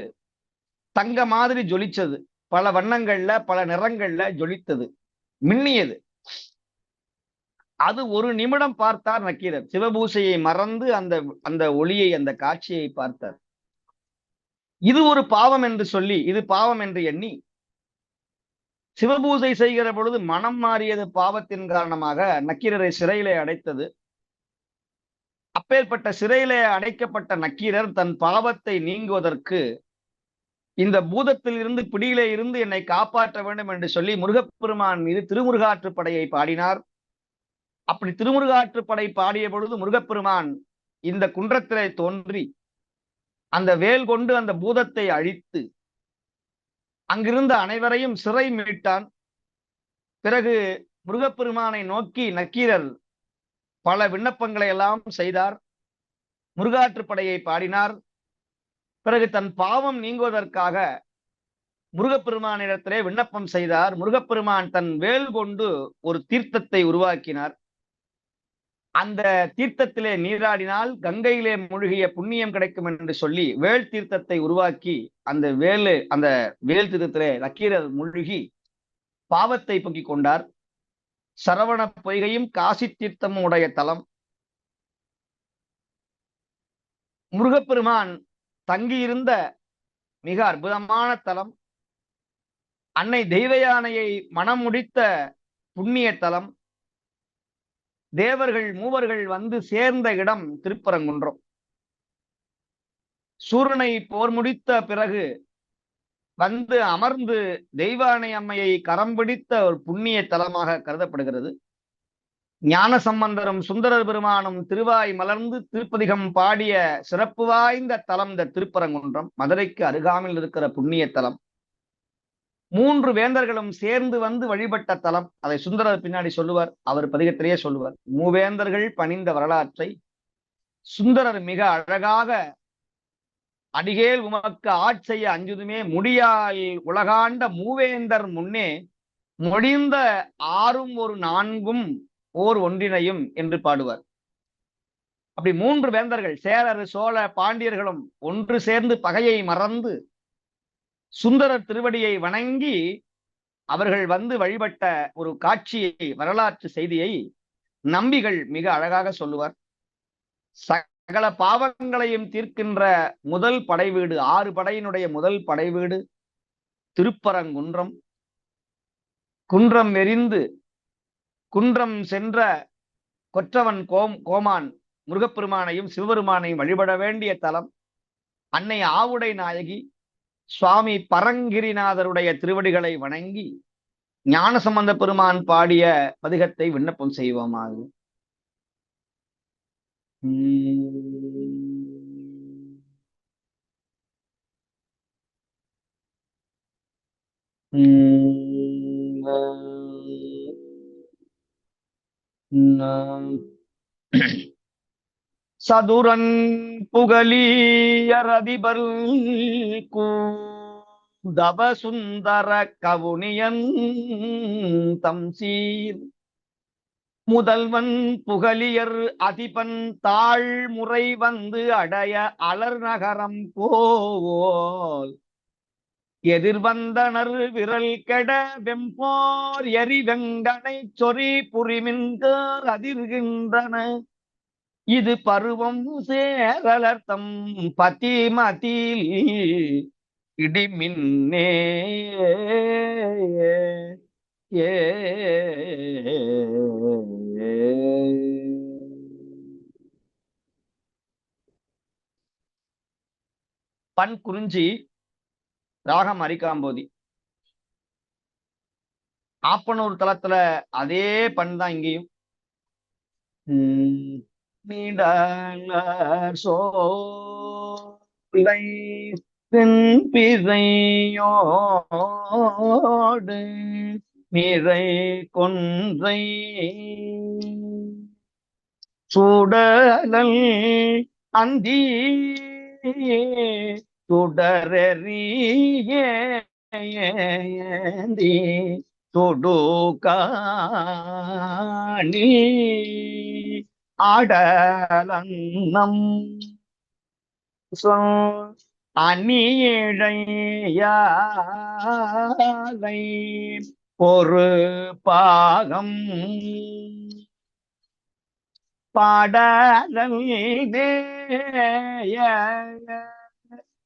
தங்க மாதிரி ஜொலிச்சது. பல வண்ணங்கள்ல, பல நிறங்கள்ல ஜொலித்தது, மின்னியது. அது ஒரு நிமிடம் பார்த்தார் நக்கீரர். சிவபூசையை மறந்து அந்த ஒளியை, அந்த காட்சியை பார்த்தார். இது ஒரு பாவம் என்று சொல்லி, இது பாவம் என்று எண்ணி, சிவபூசை செய்கிற பொழுது மனம் மாறியது பாவத்தின் காரணமாக நக்கீரரை சிறையிலே அடைத்தது. அப்பேற்பட்ட சிறையிலே அடைக்கப்பட்ட நக்கீரர் தன் பாவத்தை நீங்குவதற்கு இந்த பூதத்தில் இருந்து, பிடியிலே இருந்து என்னை காப்பாற்ற வேண்டும் என்று சொல்லி முருகப்பெருமான் மீது திருமுருகாற்றுப்படையை பாடினார். அப்படி திருமுருகாற்றுப்படை பாடிய பொழுது முருகப்பெருமான் இந்த குன்றத்திலே தோன்றி அந்த வேல் கொண்டு அந்த பூதத்தை அழித்து அங்கிருந்த அனைவரையும் சிறை மீட்டான். பிறகு முருகப்பெருமானை நோக்கி நக்கீரர் பல விண்ணப்பங்களை எல்லாம் செய்தார். முருகாற்றுப்படையை பாடினார். பிறகு தன் பாவம் நீங்குவதற்காக முருகப்பெருமானிடத்திலே விண்ணப்பம் செய்தார். முருகப்பெருமான் தன் வேல் கொண்டு ஒரு தீர்த்தத்தை உருவாக்கினார். அந்த தீர்த்தத்திலே நீராடினால் கங்கையிலே மூழ்கிய புண்ணியம் கிடைக்கும் என்று சொல்லி வேல் தீர்த்தத்தை உருவாக்கி அந்த வேல் தீர்த்தத்திலே நக்கீரர் மூழ்கி பாவத்தை போக்கிக் கொண்டார். சரவண பொய்கையும் காசி தீர்த்தமும் உடைய தலம். முருகப்பெருமான் தங்கியிருந்த மிக அற்புதமான தலம். அன்னை தெய்வ யானையை மனம் முடித்த புண்ணிய தலம். தேவர்கள் மூவர்கள் வந்து சேர்ந்த இடம் திருப்பரங்குன்றம். சூரனை போர் முடித்த பிறகு வந்து அமர்ந்து தெய்வானை அம்மையை கரம் பிடித்த ஒரு புண்ணிய தலமாக கருதப்படுகிறது. ஞான சம்பந்தரும் சுந்தரர் பெருமானும் திருவாய் மலர்ந்து திருப்பதிகம் பாடிய சிறப்பு வாய்ந்த தலம் இந்த திருப்பரங்குன்றம். மதுரைக்கு அருகாமையில் இருக்கிற புண்ணிய தலம். 3 வேந்தர்களும் சேர்ந்து வந்து வழிபட்ட தலம். அதை சுந்தரர் பின்னாடி சொல்லுவார், அவர் பதிகத்திலேயே சொல்லுவார். மூவேந்தர்கள் பணிந்த வரலாற்றை சுந்தரர் மிக அழகாக, அடிகேல் உமக்கு ஆட்செய்ய அஞ்சுதுமே முடியால் உலகாண்ட மூவேந்தர் முன்னே மொழிந்த 6 ஒரு 4 ஓர் ஒன்றினையும் என்று பாடுவார். அப்படி 3 வேந்தர்கள், சேரர் சோழ பாண்டியர்களும் ஒன்று சேர்ந்து பகையை மறந்து சுந்தரர் திருவடியை வணங்கி அவர்கள் வந்து வழிபட்ட ஒரு காட்சியை, வரலாற்று செய்தியை நம்பிகள் மிக அழகாக சொல்லுவார். சகல பாவங்களையும் தீர்க்கின்ற முதல் படை வீடு, 6 படையினுடைய முதல் படை வீடு திருப்பரங்குன்றம். குன்றம் எரிந்து குன்றம் சென்ற கொற்றவன் கோமான் முருகப்பெருமானையும் சிவபெருமானையும் வழிபட வேண்டிய தலம். அன்னை ஆவுடை நாயகி சுவாமி பரங்கிரிநாதருடைய திருவடிகளை வணங்கி ஞானசம்பந்த பெருமான் பாடிய பதிகத்தை விண்ணப்பம் செய்வோமாக. சதுரன் புகலியரதிபர் கூதவ சுந்தர கவுனியன் தம் சீர் முதல்வன் புகலியர் அதிபன் தாழ்முறை வந்து அடைய அலர் நகரம் போல் எதிர்வந்தனர் விரல் கெட வெம்போர் எரிவெங்கனை சொறி புரிமின்கார் அதிர்கின்றன. இது பருவம் சேரலர்த்தம் பதிமதில் இடிமின்னே. ஏ பண் குறிஞ்சி, ராகம் அரிக்காம்போதி. ஆப்பனூர் தளத்துல அதே பண் தான் இங்கேயும். நீடார் சோலை பிறையோடு நிறை கொன்றை சுடலல் அந்தி சுடரேந்தி தொடுகாணி ஆடலன்னம் அணியிழையாலை ஒரு பாகம் பாடல்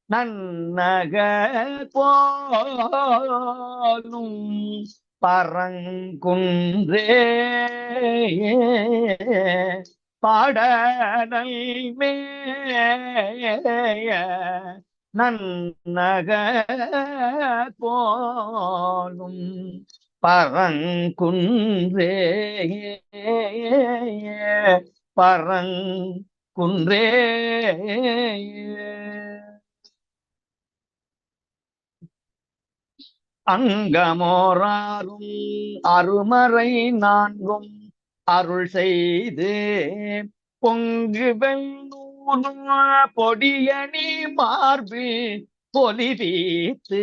நன்னகர் போலும் பரங்குன்றே பாடல் மேய நன்னகர் போலும் பரங்குன்றே பரங்குன்றே. அங்கமோராரும் அருமறை நான்கும் அருள் செய்து பொங்கு வெள்ளூரும் பொடியணி மார்பில் பொலிவீத்து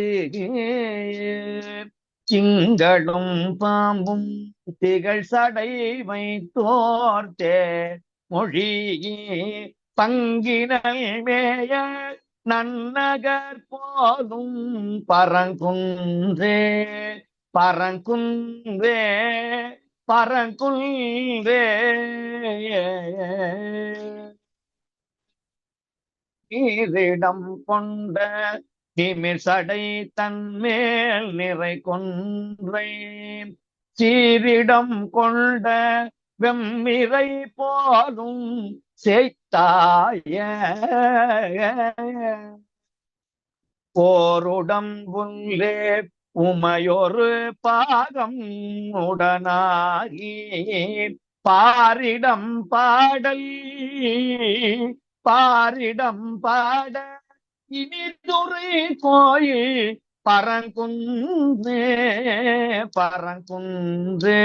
திங்களும் பாம்பும் திகழ் சடை வைத்தோர்த்தே மொழி பங்கினல் மேய நன்னகர் போலும் பரங்குன்றே பரங்குன்றே பரங்குன்றே. நீரிடம் கொண்ட திமிர் சடை தன்மேல் நிறை கொன்றை சீரிடம் கொண்ட வெம்மிரை போலும் சேத்தாய போருடம் புல்லே உமையொரு பாகம் உடனாகி பாரிடம் பாடல் பாரிடம் பாட இனிதுரை கோயில் பரங்குன்றே பரங்குன்றே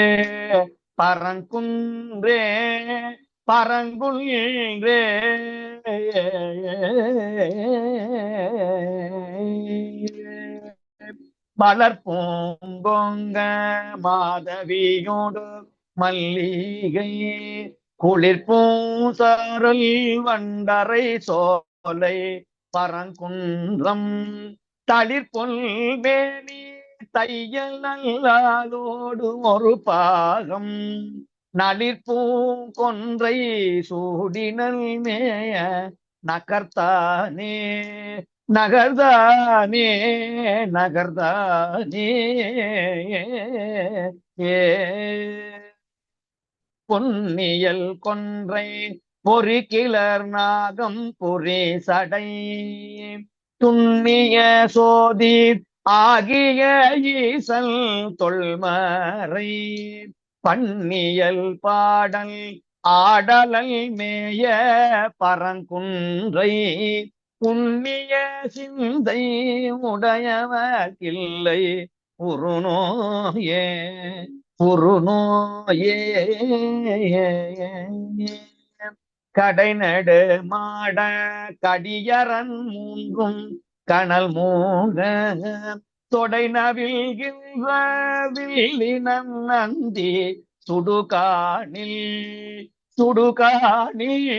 பரங்குன்றே பரங்குன்றே. மலர்பூங்கொங்க மாதவியோடு மல்லிகை குளிர் பூசரல் வண்டரை சோலை பரங்குன்றம் தளிர்பொல் மேனி தையல் நல்லாலோடு ஒரு பாகம் நளிர்பூங்கொன்றை சூடினல் மேய நகர்த்தானே நகர்தானே நகர்தானே. ஏ பொன்னியல் கொன்றை பொறி கிளர் நாகம் பொறி சடை துண்ணிய சோதி ஆகிய ஈசல் தொல்மறை பன்னியல் பாடல் ஆடலல் மேய பரங்குன்றை புண்ணிய சிந்தை உடையவர்க்கில்லை உருநோயே உருநோயே. கடைநடு மாட கடியரன் மூன்றும் கனல் மூக தொடை நவில்கின்ற வில்லினன் நந்தி சுடுகாணில் சுடுகாணில்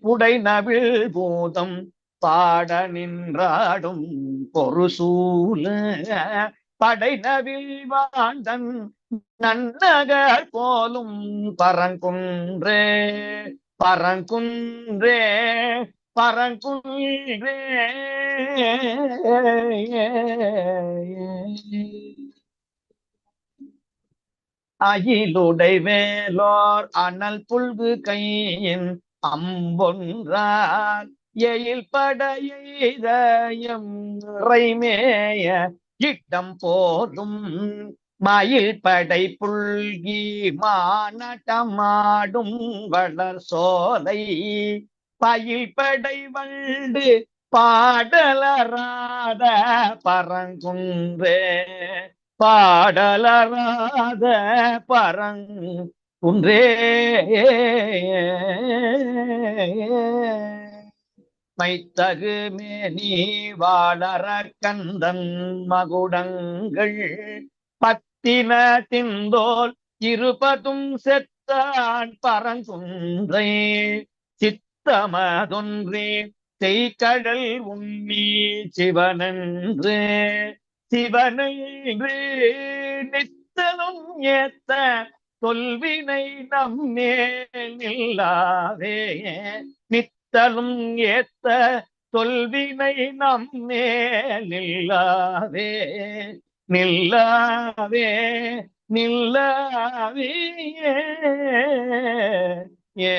புடை நவில் பூதம் பாட நின்றாடும் பொருசூல படைநவில் வாழ்ந்தன் நன்னகர் போலும் பரங்குன்றே பரங்குன்றே பரங்குன்றே. அயிலுடை வேலோர் அனல் புல்கு கையின் அம்பொன்றால் எயில் படையெய்தயம் இறைமேய இட்டம் போதும் மயில் படை புல்கி மானட்டமாடும் வளர் சோலை பயில் படை வண்டு பாடலராத பரங்குன்றே பாடலராத பரங்குன்றே. மைத்தகு மேனி வாழற கந்தன் மகுடங்கள் பத்தின திந்தோல் இருபதும் செத்தான் பரங்குன்றை சித்தமதொன்றே செய்கடல் உண்ணி சிவனன்று சிவனன்று நித்தலும் ஏத்த தொல்வினை நம்மேல் நில்லாவே நித்தலும் ஏத்த தொல்வினை நம்மேல் நில்லாவே நில்லாவே நில்லாவே. ஏ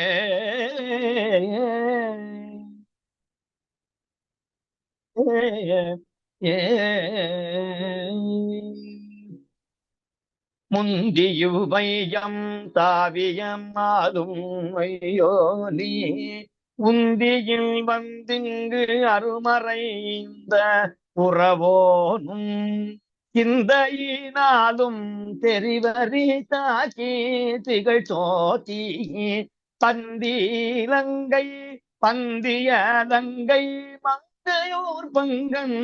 முந்தியுவையம் தாவியம் ஆளும் ஐயோலி உந்தியில் வந்திங்கு அருமறைந்த உறவோனும் சிந்தையினாலும் தெரிவரி தாக்கி திகழ் சோதி பந்திலங்கை பந்தியலங்கை மங்கையோர் பங்கன்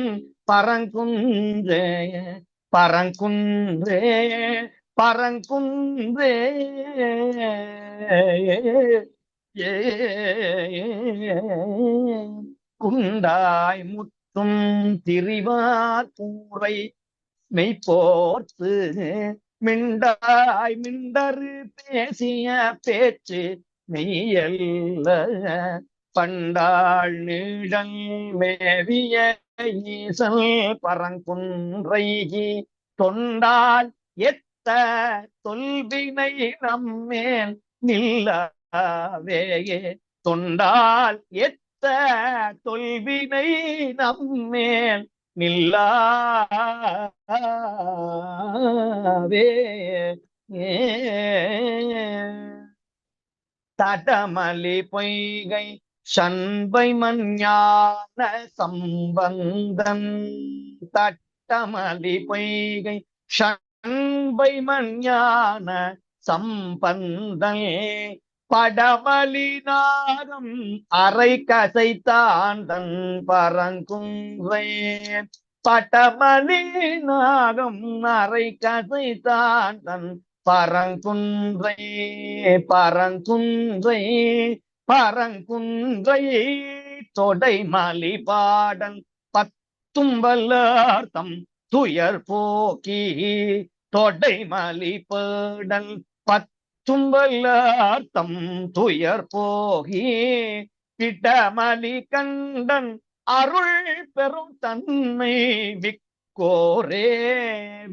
பரங்குன்றே பரங்குன்றே பரங்குன்றே. குண்டாய் முற்றும் திரிவார் கூரை மெய்ப்போர்த்து மிண்டாய் மிண்டரு பேசிய பேச்சு மெய்யல்ல பண்டாள் நீடல் மேவிய ஈசல் பரங்குன்றை தொண்டால் எத்த தொல்வினை நம்மேல் நில்லாவே தொண்டால் எத்த தொல்வினை நம்மேல் நில்லாவே. தடமலி பொய்கை சண்பை மஞ்ஞான சம்பந்தன் தட்டமலி பொய்கை சண்பை மஞ்ஞான சம்பந்தன் படமலி நாகம் அரை கசைத்தாண்டன் பரங்குன்றை படமலி நாகம் அரை கசைத்தாண்டன் பரங்குன்றை பரங்குன்றை பரங்குன்றை தொடைமலி பாடன் பத்தும் வல்லார்த்தம் துயர் போக்கி தொடைமலி பாடன் பத்தும் வல்லார்த்தம் துயர் போகி பிடமலி கண்டன் அருள் பெரும் தன்மை மிக்கோரே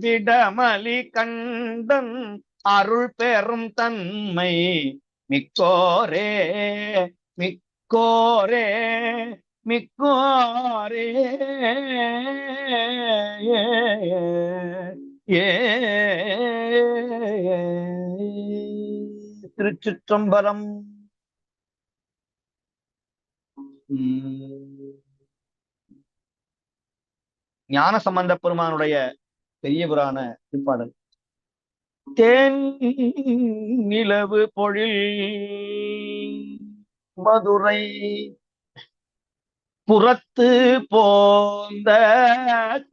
விடமலி கண்டன் அருள் பெரும் தன்மை மிக்கோரே மிக்கோரே மிக்கோரே. திருச்சிற்றம்பலம். ஞானசம்பந்த பெருமானுடைய பெரிய புராண திருப்பாடல். தேன் நிலவு பொழில் மதுரை புறத்து போந்த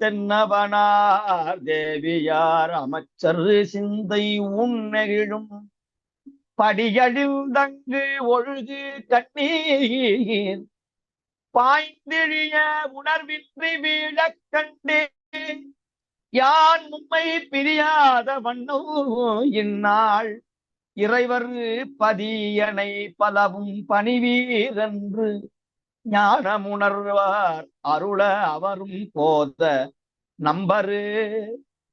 தென்னவனார் தேவியார் அமைச்சர் சிந்தை உன்னெகிழும் படியழிந்தங்கு ஒழுகு கண்ணீர் பாய்ந்திழிய உணர்வின்றி வீழக் கண்டே யான் உம்மை பிரியாத வண்ணோ இந்நாள் இறைவர் பதியனை பலவும் பணிவீரென்று ஞானமுணர்வார் அருள அவரும் போத நம்பரு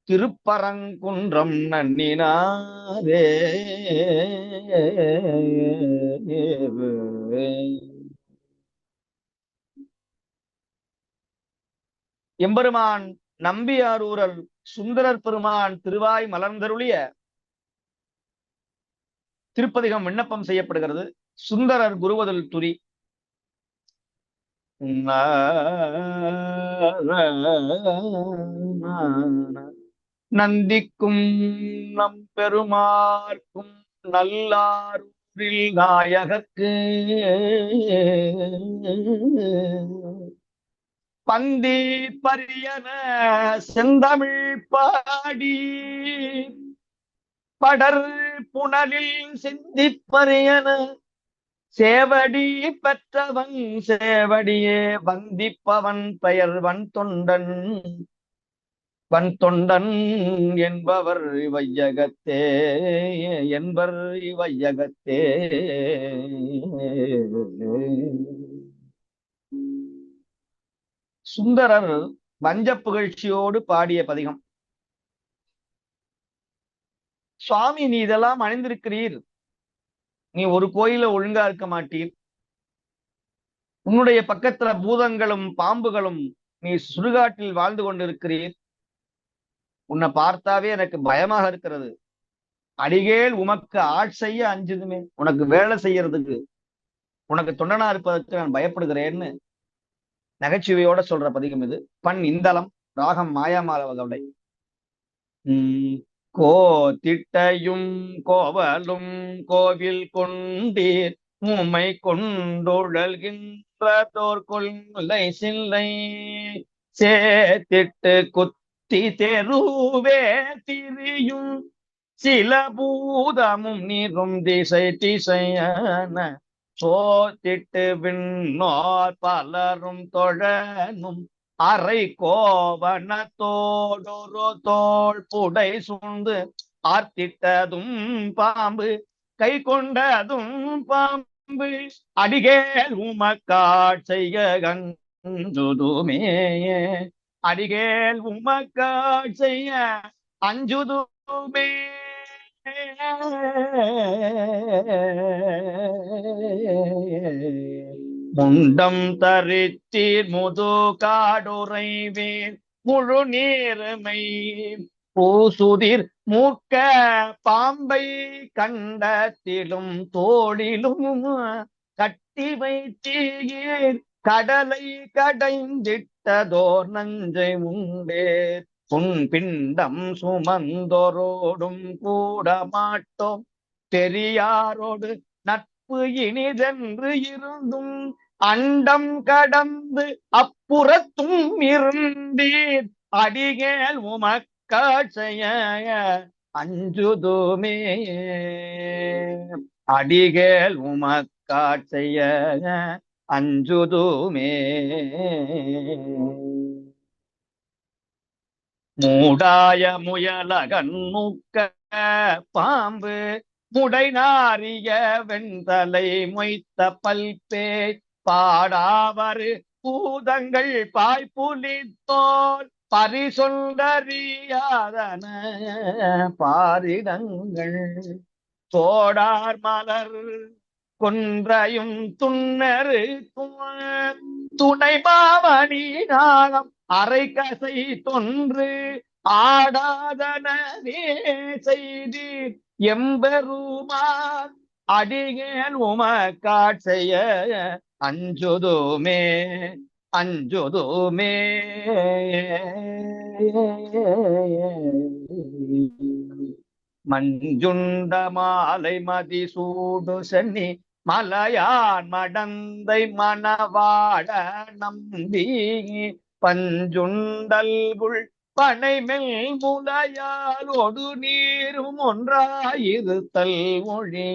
திருப்பரங்குன்றம் நன்னினாரே. எம்பெருமான் நம்பியாரூரல் சுந்தரர் பெருமான் திருவாய் மலர்ந்தருளிய திருப்பதிகம் விண்ணப்பம் செய்யப்படுகிறது. சுந்தரர் குருவதல் துரி. நந்திக்கும் நம் பெருமார்க்கும் நல்லாரூரில் நாயகர்க்கு பந்தி பரியன செந்தமிழ் பாடி படர் புனலில் சிந்திப்பரியன சேவடி பெற்றவன் சேவடியே வந்திப்பவன் பெயர் வன்தொண்டன் வன்தொண்டன் என்பவர் இவையகத்தே என்பர் இவையகத்தே. சுந்தரர் வஞ்ச புகழ்ச்சியோடு பாடிய பதிகம். சுவாமி, நீ இதெல்லாம் அணிந்திருக்கிறீர், நீ ஒரு கோயில ஒழுங்கா இருக்க மாட்டீர், உன்னுடைய பக்கத்துல பூதங்களும் பாம்புகளும், நீ சுடுகாட்டில் வாழ்ந்து கொண்டிருக்கிறீர், உன்னை பார்த்தாவே எனக்கு பயமாக இருக்கிறது, அடிகேள் உமக்கு ஆட்செய்ய அஞ்சுதுமே, உனக்கு வேலை செய்யறதுக்கு, உனக்கு தொண்டனா இருப்பதற்கு நான் பயப்படுகிறேன்னு நகைச்சுவையோட சொல்ற பதிகம் இது. பண் இந்தளம், ராகம் மாயாமாலவகவுடை. கோத்திட்டையும் கோவலும் கோவில் கொண்டீர் உம்மை கொண்டுழல்கின்றதோர் கொல்லை சில்லை சேத்திட்டு குத்தி தெருவே திரியும் சில பூதமும் நீரும் திசை திசையான சோத்திட்டு விண்ணோர் பலரும் தொழனும் அரை கோவணத்தோடொரு தோள் புடை சூழ்ந்து ஆர்த்திட்டதும் பாம்பு கை கொண்டதும் பாம்பு அடிகேள் உமக்காட் செய்ய அஞ்சுதுமே அடிகேள் உமக்காட் செய்ய அஞ்சுதுமே. முண்டம் தரித்தீர் முது காடுரைவீர் முழு நீர்மை பூசுதிர் மூக்க பாம்பை கண்டத்திலும் தோளிலும் கட்டி வைத்தீர் கடலை கடைந்திட்டதோர் நஞ்சை உண்டேர் உன் பிண்டம் சுமந்தோரோடும் கூட மாட்டோம் பெரியாரோடு நட்பு இனிதென்று இருந்தும் அண்டம் கடந்து அப்புறத்தும் இருந்தீர் அடிகேள் உமக்காட்செய்ய அஞ்சுதுமே அடிகேள் உமக்காட்செய்ய அஞ்சுதுமே. மூடாய முயலகன் மூக்க பாம்பு முடை நாரிய வெண்தலை மொய்த்த பல்பே பாடாவரு பூதங்கள் பாய்புலித்தோல் பரிசொன்றறியாதன பாரிடங்கள் தோடார் மலர் கொன்றையும் துண்ணரு துணை பாவனி நாகம் அரை கசை தொன்று ஆடாதனவே செய்தி எம்பெருமான் அடிகேள் உமக்காட்செய்ய அஞ்சுதுமே அஞ்சுதுமே. மஞ்சுண்ட மாலை மதி சூடு சென்னி மலையான் மடந்தை மணவாட நம்பி பஞ்சுண்டல்குள் பனைமெல் முலையால் ஒடு நீரும் ஒன்றாயிருத்தல் மொழி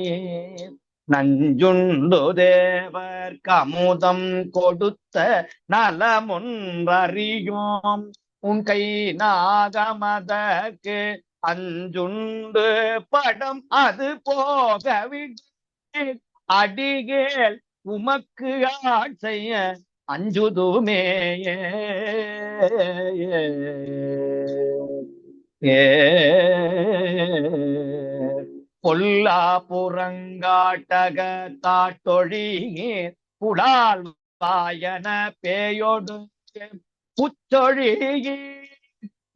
நஞ்சுண்டு தேவர் கமுதம் கொடுத்த நலமொன்றறியோம் உன் கை நாகமதற்கு அஞ்சுண்டு படம் அது போகவிட்டு அடிகேள் உமக்கு ஆட்செய்ய அஞ்சுதுமே பொல்லா புறங்காட்டக தாட்டொழியே புடால் வாயன பேயோடு புச்சொழியே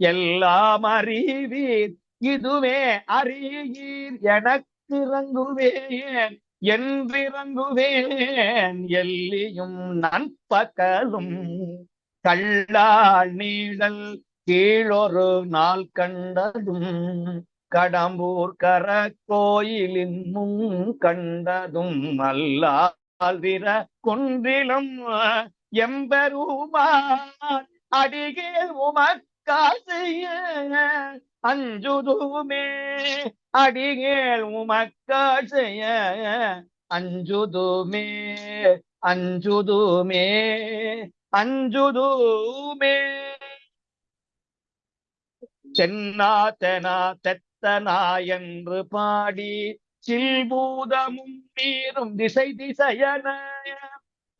எல்லாம் அறிவீர் இதுவே அறியீர் எனக்கிறங்குவேன் என்றிறங்குவேன் எல்லியும் நண்பகலும் கள்ளாள் நீடல் கீழொரு நாள் கண்டதும் கடம்பூர் கர கோயிலின் முன் கண்டதும் அல்லால்விர குன்றிலும் எம்பெருமான் அடிகே உமக்காசைய அஞ்சுதுமே அடிகேள் உமக்காசைய அஞ்சுதுமே அஞ்சுதுமே அஞ்சுதுமே. தென்னா தெனா தெத்தனா என்று பாடி சில்பூதமும் நீரும் திசை திசையன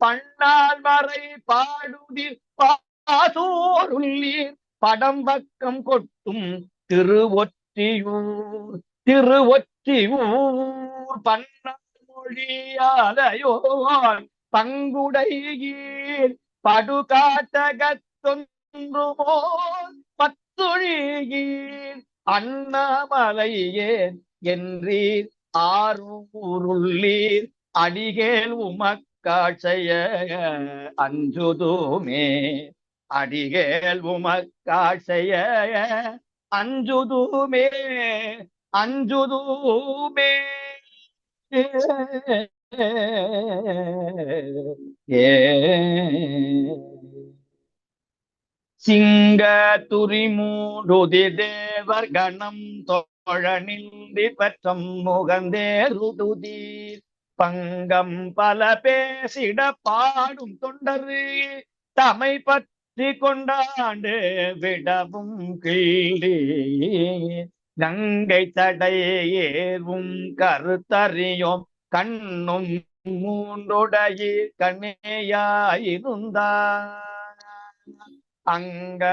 பண்ணால் மறை பாடுதிர் பாசோருள்ளீர் படம் பக்கம் கொட்டும் திருவொற்றியூர் திருவொற்றியூர் பன்னாள் மொழியாலையோர் பங்குடையீர் படுகாட்டகத்தொன்றுமோ பத்துழியீர் அண்ணாமலையேன் என்றீர் ஆரூருள்ளீர் அடிகேள் உமக்காட்சைய அஞ்சுதுமே அடிகேள் உமக்காட்சைய அஞ்சுதுமே அஞ்சுதுமே. சிங்க துரிமூடுதி தேவர் கணம் தோழ நின்றி பற்றம் முகந்தேருடுதீர் பங்கம் பல பேசிட பாடும் தொண்டரு தமை பற்றி கொண்டாண்டு விடவும் கிள்ளி கங்கை தடை ஏறும் கருத்தறியோம் கண்ணும் மூன்றுடையீர் கண்ணேயாயிருந்தார் அங்க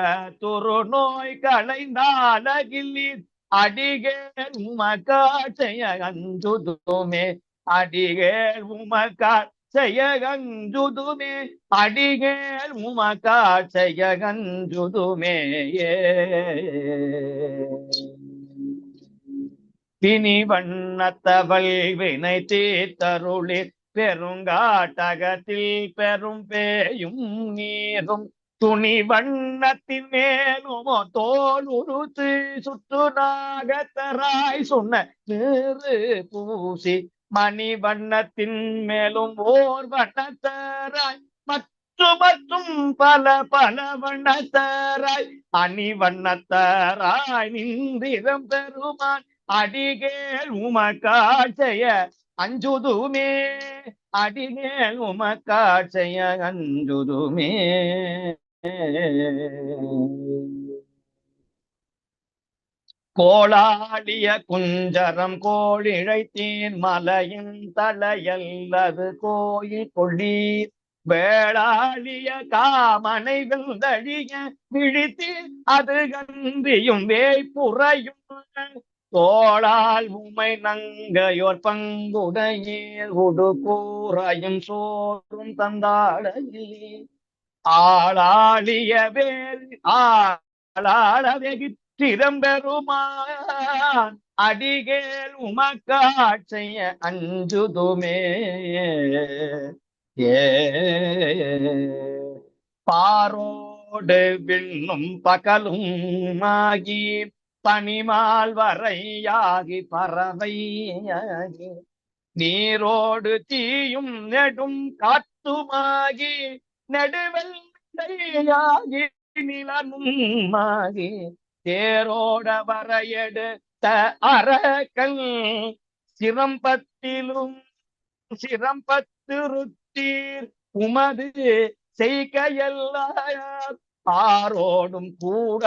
துரு நோய் களைந்தாலகில்லீர் அடிகேள் உமக்காட்சைய அஞ்சுதுமே அடிகேள் உமக்காட்சைய அஞ்சுதுமே அடிகேள் உமக்காட்சைய அஞ்சுதுமே. பிணி வண்ணத்தவள் வினை தீர்த்தருளிர் பெருங்காட்டகத்தில் பெரும் பேயும் நீரும் துணி வண்ணத்தின் மேலுமோ தோல் உருத்து சுற்று நாகத்தராய் சொன்ன நீரு பூசி மணி வண்ணத்தின் மேலும் ஓர் வண்ணத்தராய் மற்றும் பல பல வண்ணத்தராய் அணி வண்ணத்தராய் நின்றிடம் பெருமான் அடிகேள் உமக்காட்சைய அஞ்சுதுமே அடிகேள் உமக்காட்சைய அஞ்சுதுமே. கோளாளிய குஞ்சரம் கோழிழைத்தீன் மலையின் தலையல்லது கோயில் கொள்ளீர் வேளாளிய காமனை வெந்தழிய விழித்தீர் அது கன்றியும் வேய்ப்புறையும் தோளால் உமை நங்கையோர் பங்குடையீர் உடுக்கூறையும் சோறும் தந்தாளையே ஆளாளிய வேல் ஆளாளவே திறம்பெருமான் அடிகேள் உமக்காட்சைய அஞ்சுதுமே. பாரோடு விண்ணும் பகலும் ஆகி பனிமால் வரையாகி பறவையாகி நீரோடு தீயும் நெடும் காத்துமாகி நெடுவெள்ளையாகி நிலனுமாகி தேரோட வரையெடுத்த அரக்கல் சிரம்பத்திலும் சிரம்பத்திருத்தீர் உமது செய்கையெல்லாம் ஆரோடும் கூட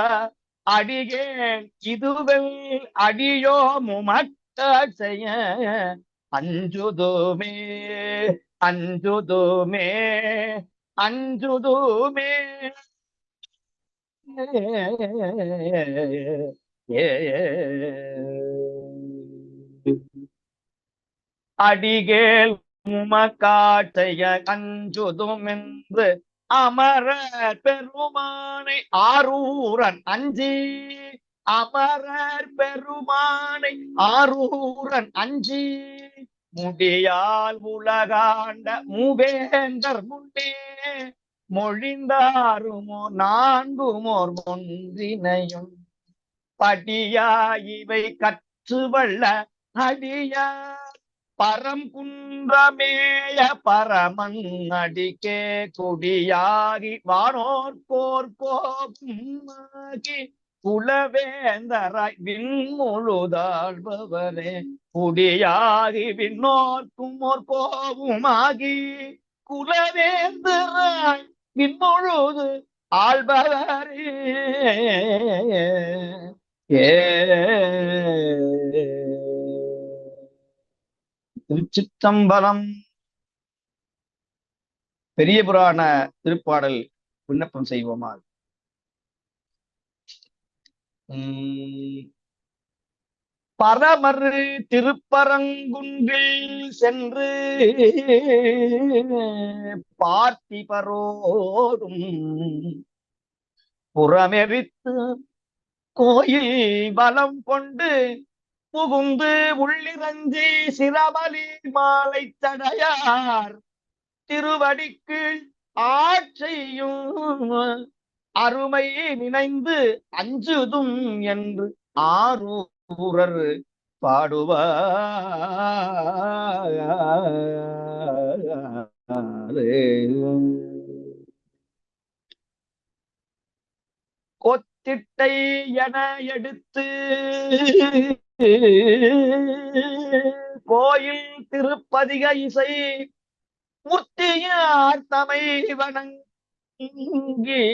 அடிகேன் இதுவெல் அடியோ முமக்க செய்ய அஞ்சுதுமே அஞ்சுதுமே அஞ்சுதுமே அடிகேள் உமக்காட்டைய அஞ்சுதும் என்று அமர பெருமானை ஆரூரன் அஞ்சி அமரர் பெருமானை ஆரூரன் அஞ்சி முடியால் உலகாண்ட மூவேந்தர் முன்னே மொழிந்தாருமோ நான்குமோர் ஒன்றினையும் படியா இவை கற்று வல்ல அடியா பரங்குன்றமேய பரமன் அடிக்கே கொடியாகி வானோர்கோர் கோபுமாகி குலவேந்தராய் விண்முழுதாழ்பவரே குடியாகி விண்ணோர்க்கும் ஓர் கோபுமாகி குலவேந்தராய் விண்முழுது ஆள்பவரே திருச்சிற்றம்பலம். பெரிய புராண திருப்பாடல் விண்ணப்பம் செய்வோமா? பரமர் திருப்பரங்குன்றில் சென்று பார்த்திபரோடும் புறமெரித்து கோயில் பலம் கொண்டு புகுந்து உள்ளிரஞ்சி சிரபலி மாலை தடையார் திருவடிக்கு ஆட்செய்யும் அருமை நினைந்து அஞ்சுதும் என்று ஆரூரர் பாடுவார். கொத்திட்டை என எடுத்து கோயில் திருப்பதிக இசை மூர்த்தியார் தமை வணங்கி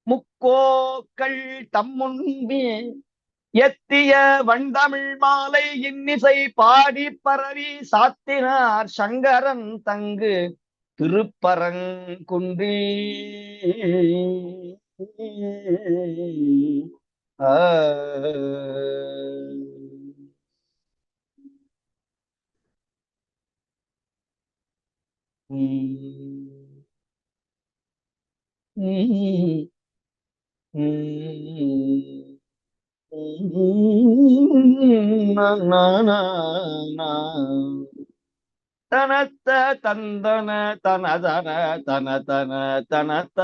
முக்கோக்கள் தம்முன்பே எத்திய வண்டமிழ் மாலை இன்னிசை பாடி பரவி சாத்தினார் சங்கரன் தங்கு திருப்பரங்குன்றி. தனத்த தந்தன தனதன தனதன தனத்த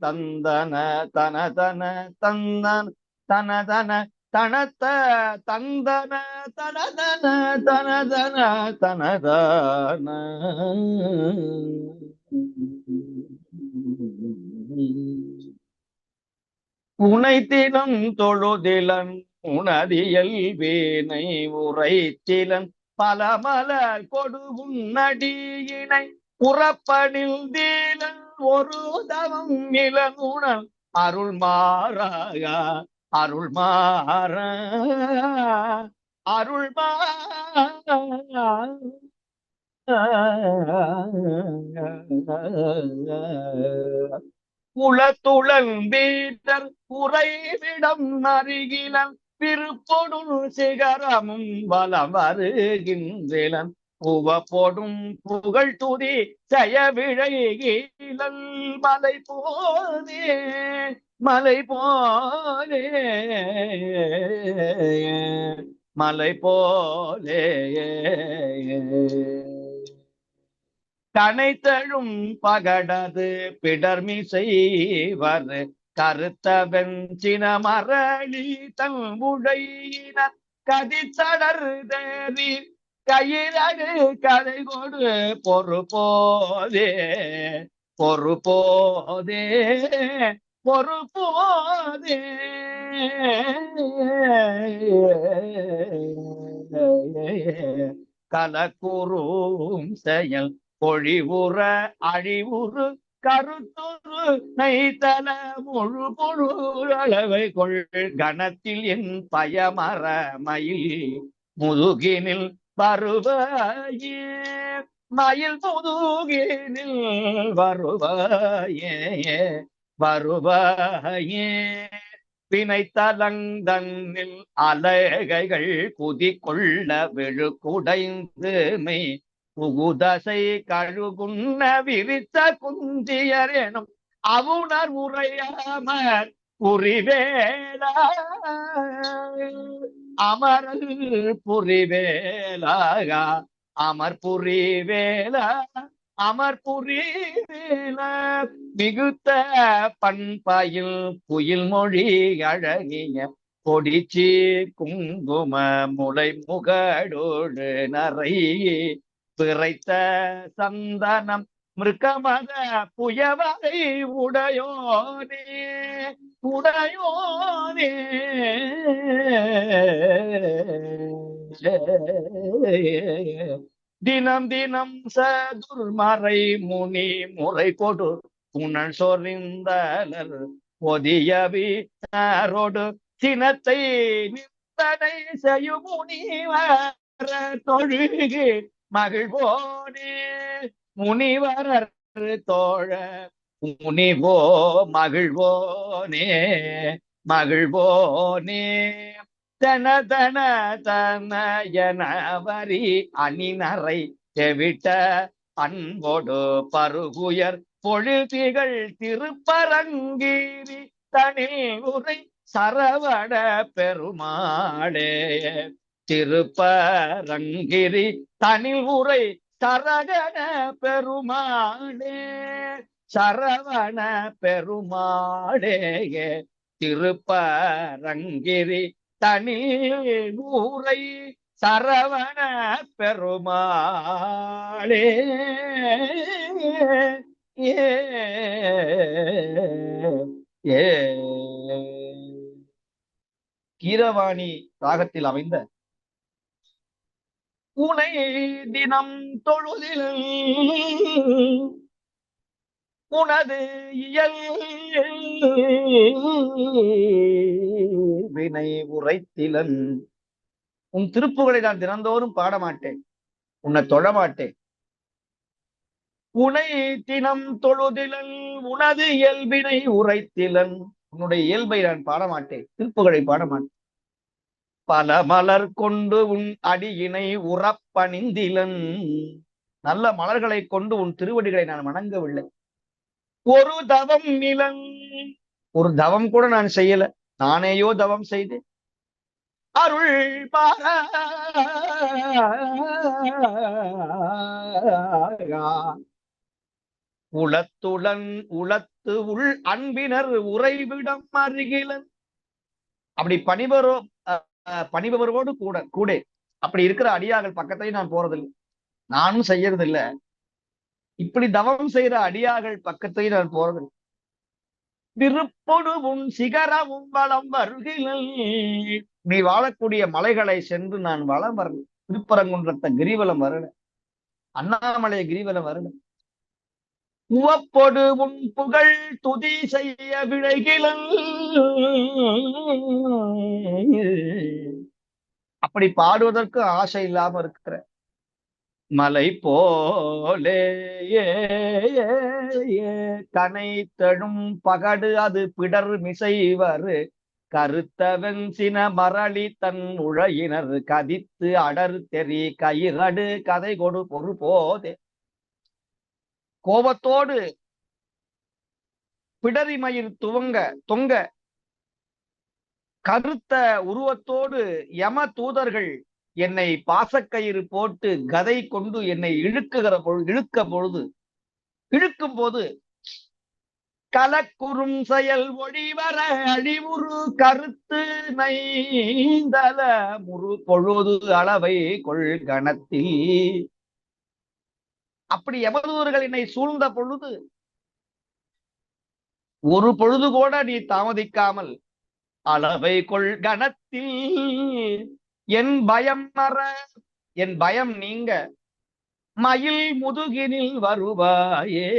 தந்தன தனதன தந்தன தனதன தனத்த தந்தன தனதன தனதன தனதன உனைத்தினம் தொழுதிலன் உணதியல் வேனை உரைத்திலன் பலமலர் கொடுவும் நடியினை புறப்படில் தீலன் ஒரு தவம் இளங்குணல் அருள் மாறாயா அருள் மாற அருள் குலத்துளன் வீட்டர் உறைவிடம் அருகிலன் திருப்பொடும் சிகரமும் வலம் வருகின்றன் புவப்பொடும் புகழ் துதி செயவிழைகிலல் மலை போதே மலை போலே மலை போலே கனைத்தழும் பகடது பிடர்மிசைவர் கருத்த வெஞ்சின மரளி தங்குடையின கதித்தடர் தேவி கயிறடு கதை கொடு பொறுப்போதே பொறுப்போதே பொறுப்போதே கலக்குறும் செயல் பொழிவுற அழிவுறு கருத்துரு நைத்தல முழு பொழு அளவை கொள் கணத்தில் என் பயமர மயில் முதுகினில் வருவாயே மயில் முதுகினில் வருவாயே வருவாயே பிணைத்தலந்தன்னில் அலகைகள் குதிக்கொள்ள விழுக்குடைந்து மெய் புகுதசை கழுகுண்ண விரித்த குந்தியரேனும் அவுணர் உரையாமற் புரிவேலா அமரல் புரிவேலாகா அமர் புரிவேலா அமர் புரிவேல மிகுத்த பண்பாயில் குயில் மொழி அழகிய கொடிச்சி குங்கும முளை முகடோடு நரை பிறைத்த சந்தனம் மிருகமத புயவரை உடையோனே உடையோனே தினம் தினம் சதுர்மறை முனி முறை கொடு புனல் சொறிந்தலர் பொதியவிரோடு சினத்தை நிந்தனை செய்யும் முனிவர தொழுகு மகிழ்வோனே முனிவரர் தோழ முனிவோ மகிழ்வோனே மகிழ்வோனே தன தன தனயனவரி அணிநரை செவிட்ட அன்போடு பருகுயர் பொழுதிகள் திருப்பரங்கீரி தனில் உரை சரவண பெருமாளே திருப்பரங்கிரி தனில் உரை சரகண பெருமாளே சரவண பெருமாளே திருப்பரங்கிரி தனில் ஊரை சரவண பெருமாளே கீரவாணி ராகத்தில் அமைந்த உனை தினம் தொழுதில் உனது இயல் வினை உரைத்திலன் உன் திருப்புகளை நான் தினந்தோறும் பாட மாட்டேன், உன்னை தொழ மாட்டேன். உனை தினம் தொழுதிலன் உனது இயல்பினை உரைத்திலன் உன்னுடைய இயல்பை நான் பாட மாட்டேன், திருப்புகளை பாட மாட்டேன். பல மலர் கொண்டு உன் அடியினை உறப்பணிந்திலன் நல்ல மலர்களை கொண்டு உன் திருவடிகளை நான் வணங்கவில்லை. ஒரு தவம் நிலன் ஒரு தவம் கூட நான் செய்யல, நானேயோ தவம் செய்தேன். அருள் உளத்துடன் உளத்து உள் அன்பினர் உறைவிடம் அருகிலன் அப்படி பணிபவரோடு கூட கூட அப்படி இருக்கிற அடியார்கள் பக்கத்தையும் நான் போறதில்லை, நானும் செய்யறதில்லை. இப்படி தவம் செய்யற அடியார்கள் பக்கத்தையும் நான் போறதில்லை. விருப்பொடு உன் சிகரமும் வளம் வருகிலன் நீ வாழக்கூடிய மலைகளை சென்று நான் வளம் வரல. திருப்பரங்குன்றத்தை கிரிவலம் வரல, அண்ணாமலை கிரிவலம் வரல. உவப்பொடு உன் புகழ் துதி செய்ய விளைகிலன் அப்படி பாடுவதற்கு ஆசை இல்லாம இருக்கிற மலை போலே கனை தழும் பகடு அது பிடர் மிசைவரு கருத்தவன் சின மரளி தன் உழையினர் கதித்து அடர் தெரி கயிறடு கதை கொடு பொறு போதே. கோபத்தோடு பிடரி மயிர் தொங்க கருத்த உருவத்தோடு யம தூதர்கள் என்னை பாசக்கயிறு போட்டு கதை கொண்டு என்னை இழுக்கும் போது கலக்குறும் செயல் ஒளிவர அழிவுறு கருத்து நைந்தல முறு பொழுது அளவை கொள்கணத்தில் அப்படி யமதூதர்கள் என்னை சூழ்ந்த பொழுது ஒரு பொழுது கூட நீ தாமதிக்காமல் அளவை கொள்கணத்தில் என் பயம் மற என் பயம் நீங்க மயில் முதுகினில் வருவாயே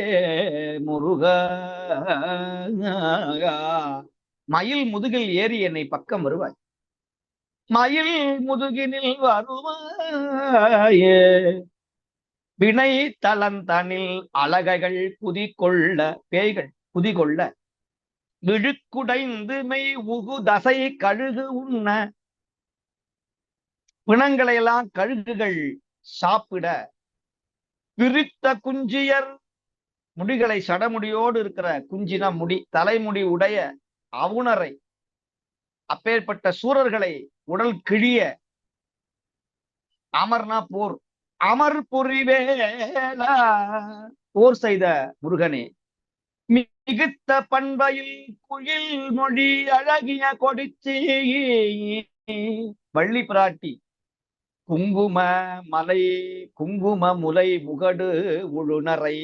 முருகா. மயில் முதுகில் ஏறி என்னை பக்கம் வருவாய், மயில் முதுகினில் வருவாயே. வினை தளந்தனில் அழகைகள் குதிகொள்ள, பேய்கள் குதிகொள்ள, விழுக்குடைந்து மெய் உகு தசை கழுகு உண்ண, பிணங்களை எல்லாம் கழுகுகள் சாப்பிட, விரித்த குஞ்சியர், முடிகளை சடமுடியோடு இருக்கிற, குஞ்சினா முடி, தலைமுடி உடைய அவுணரை, அப்பேற்பட்ட சூரர்களை உடல் கிழிய, அமர்னா போர், அமர் புரிவேலா, போர் செய்த முருகனே, மிகுத்த பண்பையில் குயில் மொழி அழகிய கொடிச்சி, வள்ளி பிராட்டி குங்கும மலை, குங்கும முலை முகடு உழுநரை,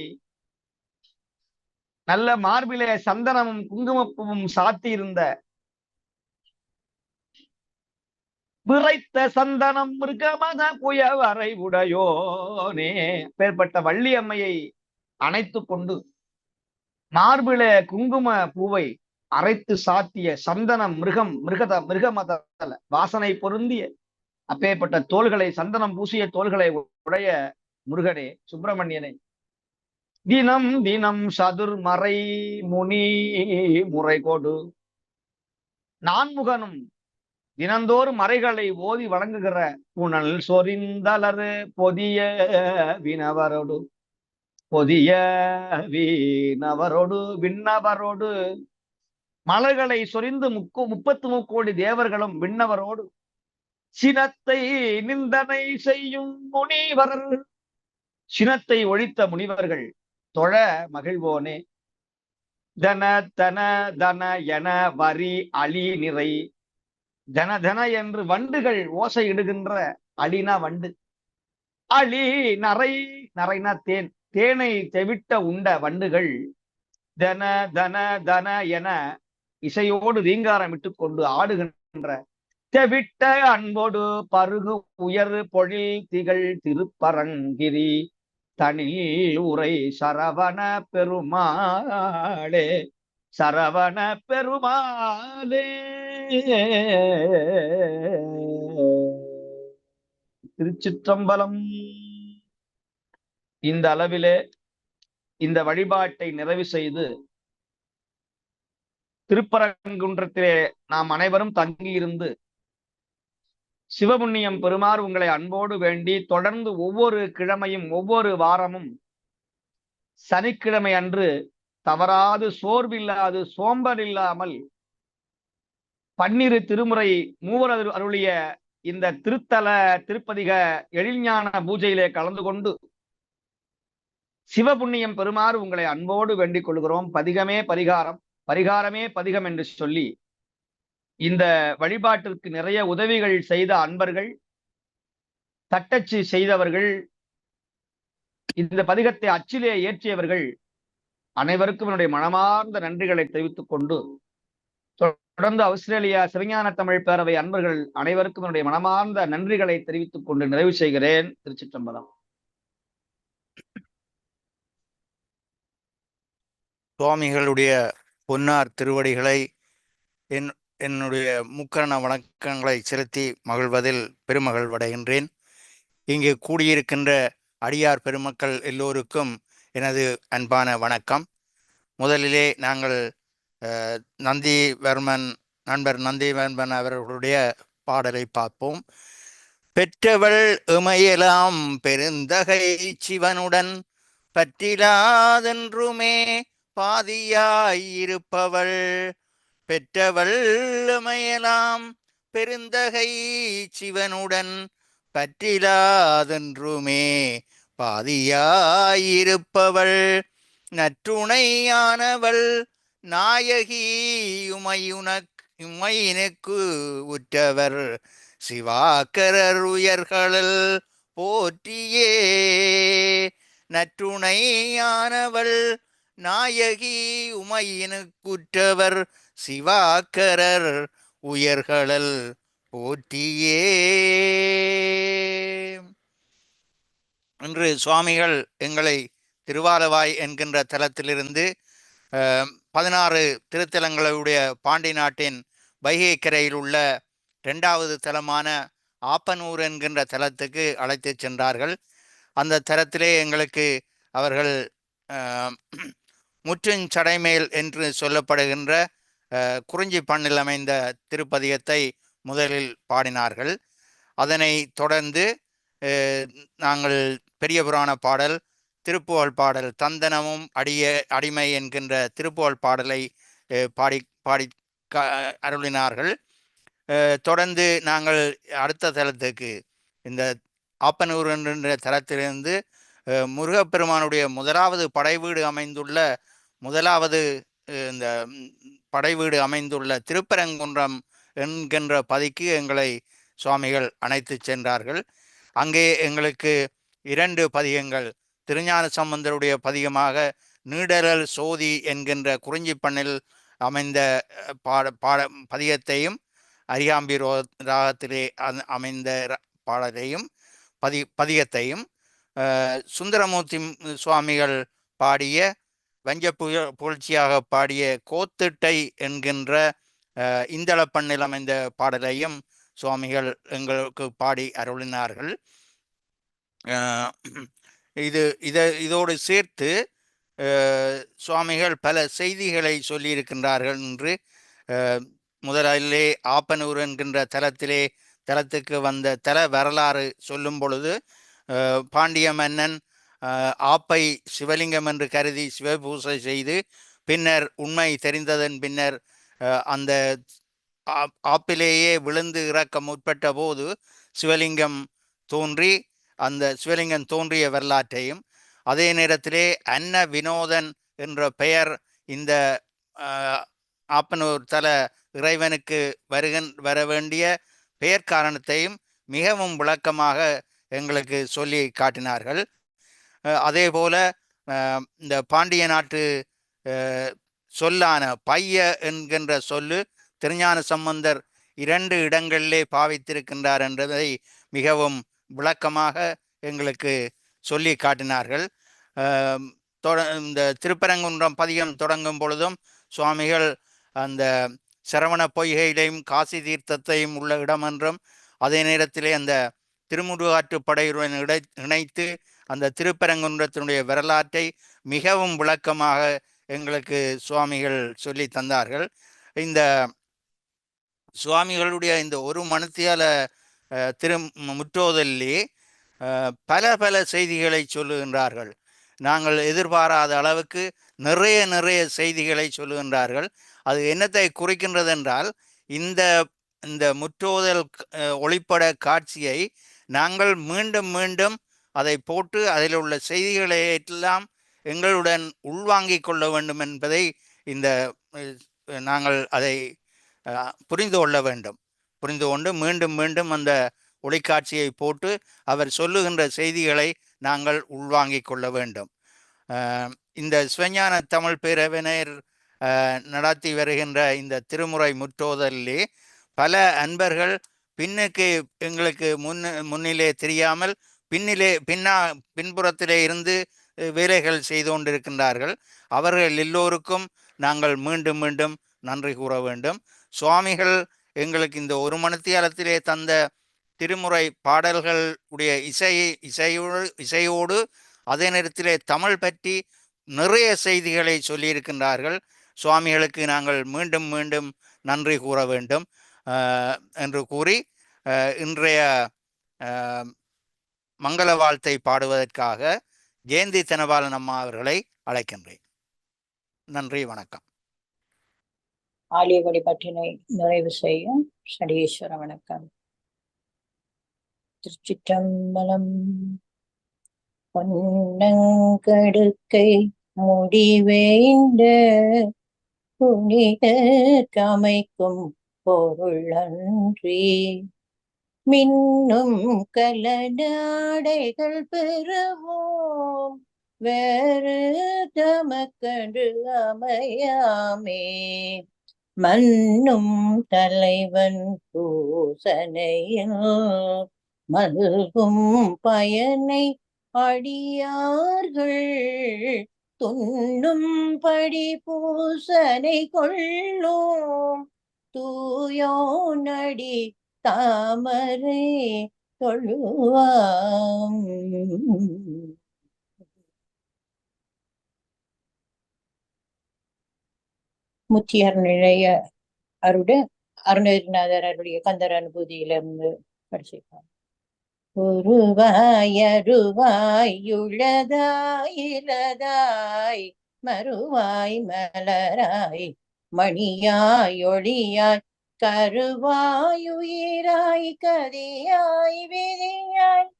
நல்ல மார்பிலே சந்தனமும் குங்குமப்பூவும் சாத்தி இருந்த, விரைத்த சந்தனம் மிருகமத குயவரை உடையோனே, பேர்பட்ட வள்ளி அம்மையை அணைத்து கொண்டு மார்பிலே குங்கும பூவை அரைத்து சாத்திய சந்தனம் மிருகமத வாசனை பொருந்திய அப்பேற்பட்ட தோள்களை, சந்தனம் பூசிய தோள்களை உடைய முருகனே, சுப்பிரமணியனே, தினம் தினம் சதுர்மறை முனி முறை கொடு, நான்முகனும் தினந்தோறும் மறைகளை ஓதி வழங்குகிற புனல் சொரிந்தலரு பொதிய வினவரோடு, பொதிய வீணவரோடு, விண்ணவரோடு, மலர்களை சொரிந்து 33 தேவர்களும் விண்ணவரோடு, சினத்தை நிந்தனை செய்யும் முனிவர், சினத்தை ஒழித்த முனிவர்கள் தொழ மகிழ்வோனே, தன தன தன என வரி அழி நிறை, தன தன என்று வண்டுகள் ஓசை இடுகின்ற, அழினா வண்டு, அழி நரை, நரைனா தேன், தேனை தெவிட்ட உண்ட வண்டுகள், தன தன தன என இசையோடு ரீங்காரமிட்டுக் கொண்டு ஆடுகின்ற, தெவிட்ட அன்போடு பருகு உயர் பொழில் திகழ் திருப்பரங்கிரி தனில் உரை சரவண பெருமாளே, சரவண பெருமாளே. திருச்சிற்றம்பலம். இந்த அளவிலே இந்த வழிபாட்டை நிறைவு செய்து திருப்பரங்குன்றத்திலே நாம் அனைவரும் தங்கியிருந்து சிவபுண்ணியம் பெறுமாறு உங்களை அன்போடு வேண்டி, தொடர்ந்து ஒவ்வொரு கிழமையும் ஒவ்வொரு வாரமும் சனிக்கிழமை அன்று தவறாது சோர்வில்லாது சோம்பல் இல்லாமல் 12 திருமுறை மூவர் அருளிய இந்த திருத்தல திருப்பதிக எழில்ஞான பூஜையிலே கலந்து கொண்டு சிவபுண்ணியம் பெறுமாறு உங்களை அன்போடு வேண்டிக் கொள்கிறோம். பதிகமே பரிகாரம், பரிகாரமே பதிகம் என்று சொல்லி இந்த வழிபாட்டிற்கு நிறைய உதவிகள் செய்த அன்பர்கள், தட்டச்சு செய்தவர்கள், இந்த பதிகத்தை அச்சிலே ஏற்றியவர்கள் அனைவருக்கும் என்னுடைய மனமார்ந்த நன்றிகளை தெரிவித்துக் கொண்டு, தொடர்ந்து ஆஸ்திரேலியா சிவஞான தமிழ் பேரவை அன்பர்கள் அனைவருக்கும் என்னுடைய மனமார்ந்த நன்றிகளை தெரிவித்துக் கொண்டு நிறைவு செய்கிறேன். திருச்சிற்றம்பலம். சுவாமிகளுடைய பொன்னார் திருவடிகளை என்னுடைய முக்கரண வணக்கங்களை செலுத்தி மகிழ்வதில் பெருமகிழ்வடைகின்றேன். இங்கு கூடியிருக்கின்ற அடியார் பெருமக்கள் எல்லோருக்கும் எனது அன்பான வணக்கம். முதலிலே நாங்கள் நண்பர் நந்திவர்மன் அவர்களுடைய பாடலை பார்ப்போம். பெற்றவள் இமையலாம் பெருந்தகை சிவனுடன் பற்றிலாதென்றுமே பாதியாயிருப்பவள், பெற்றவள் இமையலாம் பெருந்தகை சிவனுடன் பற்றிலாதென்றுமே பாதியாயிருப்பவள், நற்றுணையானவள் நாயகி உமையினுக்கு உற்றவர் சிவாக்கரர் உயர்களில் போற்றியே, நற்றுணையானவள் நாயகி உமையினுக்குற்றவர் சிவாக்கரர் உயர்களில் போற்றியே. இன்று சுவாமிகள் எங்களை திருவாலவாய் என்கின்ற தலத்திலிருந்து 16 திருத்தலங்களுடைய பாண்டி நாட்டின் வைகை கரையில் உள்ள 2வது தலமான ஆப்பனூர் என்கின்ற தலத்துக்கு அழைத்து சென்றார்கள். அந்த தலத்திலே எங்களுக்கு அவர்கள் முற்றுஞ்சடைமேல் என்று சொல்லப்படுகின்ற குறிஞ்சி பண்ணில் அமைந்த திருப்பதிகத்தை முதலில் பாடினார்கள். அதனை தொடர்ந்து நாங்கள் பெரிய புராண பாடல், திருப்புகழ் பாடல், தந்தனமும் அடிமை என்கின்ற திருப்புகழ் பாடலை பாடி பாடி அருளினார்கள். தொடர்ந்து நாங்கள் அடுத்த தலத்துக்கு இந்த ஆப்பனூர் என்ற தலத்திலிருந்து முருகப்பெருமானுடைய முதலாவது படைவீடு அமைந்துள்ள இந்த படைவீடு அமைந்துள்ள திருப்பரங்குன்றம் என்கின்ற பதிக்கு எங்களை சுவாமிகள் அழைத்து சென்றார்கள். அங்கே எங்களுக்கு 2 பதிகங்கள், திருஞான சம்பந்தருடைய பதிகமாக நீடரல் சோதி என்கின்ற குறிஞ்சி பண்ணில் அமைந்த பதிகத்தையும், அரியாம்பி ராகத்திலே அமைந்த பாடலையும் பதிகத்தையும், சுந்தரமூர்த்தி சுவாமிகள் பாடிய வஞ்ச புகழ்ச்சியாக பாடிய கோத்திட்டை என்கின்ற இந்தள பண்ணில் அமைந்த பாடலையும் சுவாமிகள் எங்களுக்கு பாடி அருளினார்கள். இதோடு சேர்த்து சுவாமிகள் பல செய்திகளை சொல்லியிருக்கின்றார்கள் என்று முதலிலே ஆப்பனூர் என்கின்ற தலத்துக்கு வந்த தல வரலாறு சொல்லும் பொழுது, பாண்டிய மன்னன் ஆப்பை சிவலிங்கம் என்று கருதி சிவபூசை செய்து பின்னர் உண்மை தெரிந்ததன் பின்னர் அந்த ஆப்பிலேயே விழுந்து இறக்க முற்பட்ட போது சிவலிங்கம் தோன்றி, அந்த சிவலிங்கம் தோன்றிய வரலாற்றையும், அதே நேரத்திலே அன்ன வினோதன் என்ற பெயர் இந்த ஆப்பனூர் தல இறைவனுக்கு வர வேண்டிய பெயர் காரணத்தையும் மிகவும் விளக்கமாக எங்களுக்கு சொல்லி காட்டினார்கள். அதே போல இந்த பாண்டிய நாட்டு சொல்லான பைய என்கின்ற சொல்லு திருஞான சம்பந்தர் 2 இடங்களிலே பாவித்திருக்கின்றார் என்றதை மிகவும் விளக்கமாக எங்களுக்கு சொல்லி காட்டினார்கள். இந்த திருப்பரங்குன்றம் பதிகம் தொடங்கும் பொழுதும் சுவாமிகள் அந்த சரவண பொய்கையிலையும் காசி தீர்த்தத்தையும் உள்ள இடம் என்றும், அதே நேரத்திலே அந்த திருமுருகாற்றுப்படையுடன் இணைத்து அந்த திருப்பரங்குன்றத்தினுடைய வரலாற்றை மிகவும் விளக்கமாக எங்களுக்கு சுவாமிகள் சொல்லி தந்தார்கள். இந்த சுவாமிகளுடைய இந்த ஒரு மணித்தியால முற்றோதலிலே பல செய்திகளை சொல்லுகின்றார்கள். நாங்கள் எதிர்பாராத அளவுக்கு நிறைய செய்திகளை சொல்லுகின்றார்கள். அது என்னத்தை குறிக்கின்றது என்றால், இந்த முற்றோதல் ஒளிப்பட காட்சியை நாங்கள் மீண்டும் அதை போட்டு அதில் உள்ள செய்திகளை எல்லாம் எங்களுடன் உள்வாங்கிக் கொள்ள வேண்டும் என்பதை நாங்கள் அதை புரிந்து கொள்ள வேண்டும். புரிந்து கொண்டு மீண்டும் அந்த ஒளிக்காட்சியை போட்டு அவர் சொல்லுகின்ற செய்திகளை நாங்கள் உள்வாங்கிக் கொள்ள வேண்டும். இந்த சிவஞான தமிழ் பேரவையினர் நடத்தி வருகின்ற இந்த திருமுறை முற்றோதலிலே பல அன்பர்கள் பின்னுக்கு எங்களுக்கு முன்னிலே தெரியாமல் பின்புறத்திலே இருந்து வேலைகள் செய்து கொண்டிருக்கின்றார்கள். அவர்கள் எல்லோருக்கும் நாங்கள் மீண்டும் நன்றி கூற வேண்டும். சுவாமிகள் எங்களுக்கு இந்த ஒரு மணித்தியாலத்திலே தந்த திருமுறை பாடல்கள் உடைய இசையோடு அதே நேரத்திலே தமிழ் பற்றி நிறைய செய்திகளை சொல்லியிருக்கின்றார்கள். சுவாமிகளுக்கு நாங்கள் மீண்டும் நன்றி கூற வேண்டும் என்று கூறி இன்றைய மங்கள வாழ்த்தை பாடுவதற்காக ஜெயந்தி தனபாலன் அம்மா அவர்களை அழைக்கின்றேன். நன்றி, வணக்கம். ஆலய வழிபாட்டினை நிறைவு செய்யும் சடீஸ்வர வணக்கம். திருச்சிற்றம்பலம். பொன்னங்கடுக்கை முடிவேண்ட புனித கமைக்கும் பொருள் அன்றி மின்னும் கலநாடைகள் பெறுவோம் வேறு தமக்கண்டு அமையாமே. மன்னும் தலைவன் பூசனையில் மல்கும் பயனை அடியார்கள் துண்ணும் படி பூசனை கொள்ளும் தூயோனடி தாமரை தொழுவாம். முத்தியார் நிலைய அருணகிரிநாதர் அருடைய கந்தர் அனுபூதியிலிருந்து படிச்சிருக்காங்க. உருவாய் அருவாய் உளதாய் இலதாய் மறுவாய் மலராய் மணியாய் ஒளியாய் கருவாய் உயிராய் கதியாய் விதியாய்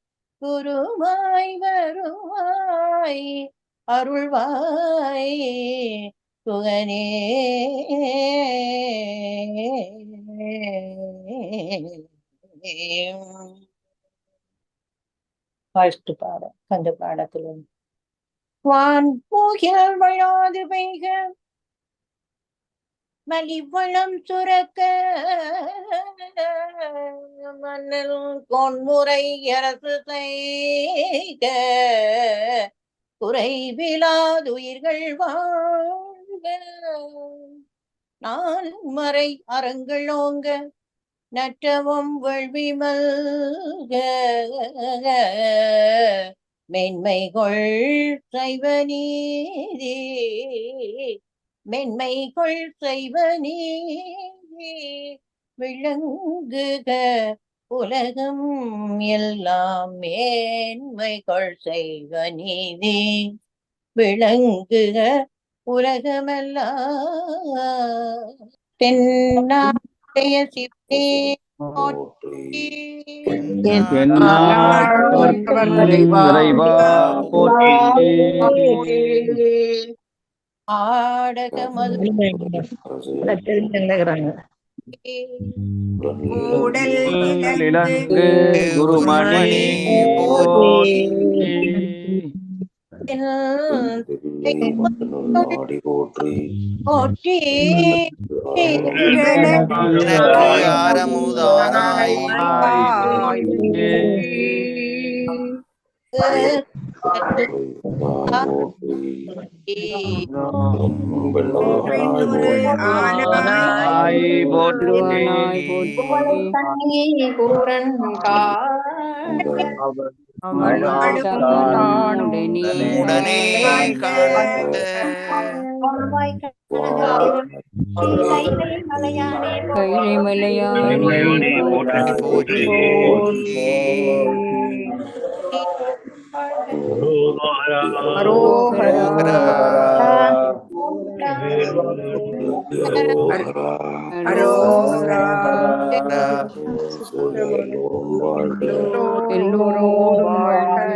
குருவாய் வருவாய் அருள்வாய் சுகனே. வாழ்த்து பாட கந்த பாடத்திலும் வான் போகிற வழாது பெய்க மலிவளம் சுரக்க மண்ணில் பொன்முறை அரசு செய்க குறைவிலாதுயிர்கள் வாழ்க நான் மறை அறங்கள் ஓங்க நற்றவும் வேள்வி மல்க மென்மைகொள் சைவ நீதி மென்மைகொள் சைவ நீதி விளங்குக உலகம் எல்லாம் மேன்மைகொள் சைவ நீதி விளங்குக உலகமெல்லாம். தென்னாடைய சிவனே போற்றி ஆடக மது குருமணி போற்றி போற்றி எனக்கு ஆரமுதானாய் பூரன் உடனே காண்க போற்றி எல்லோரும் வாழ்க.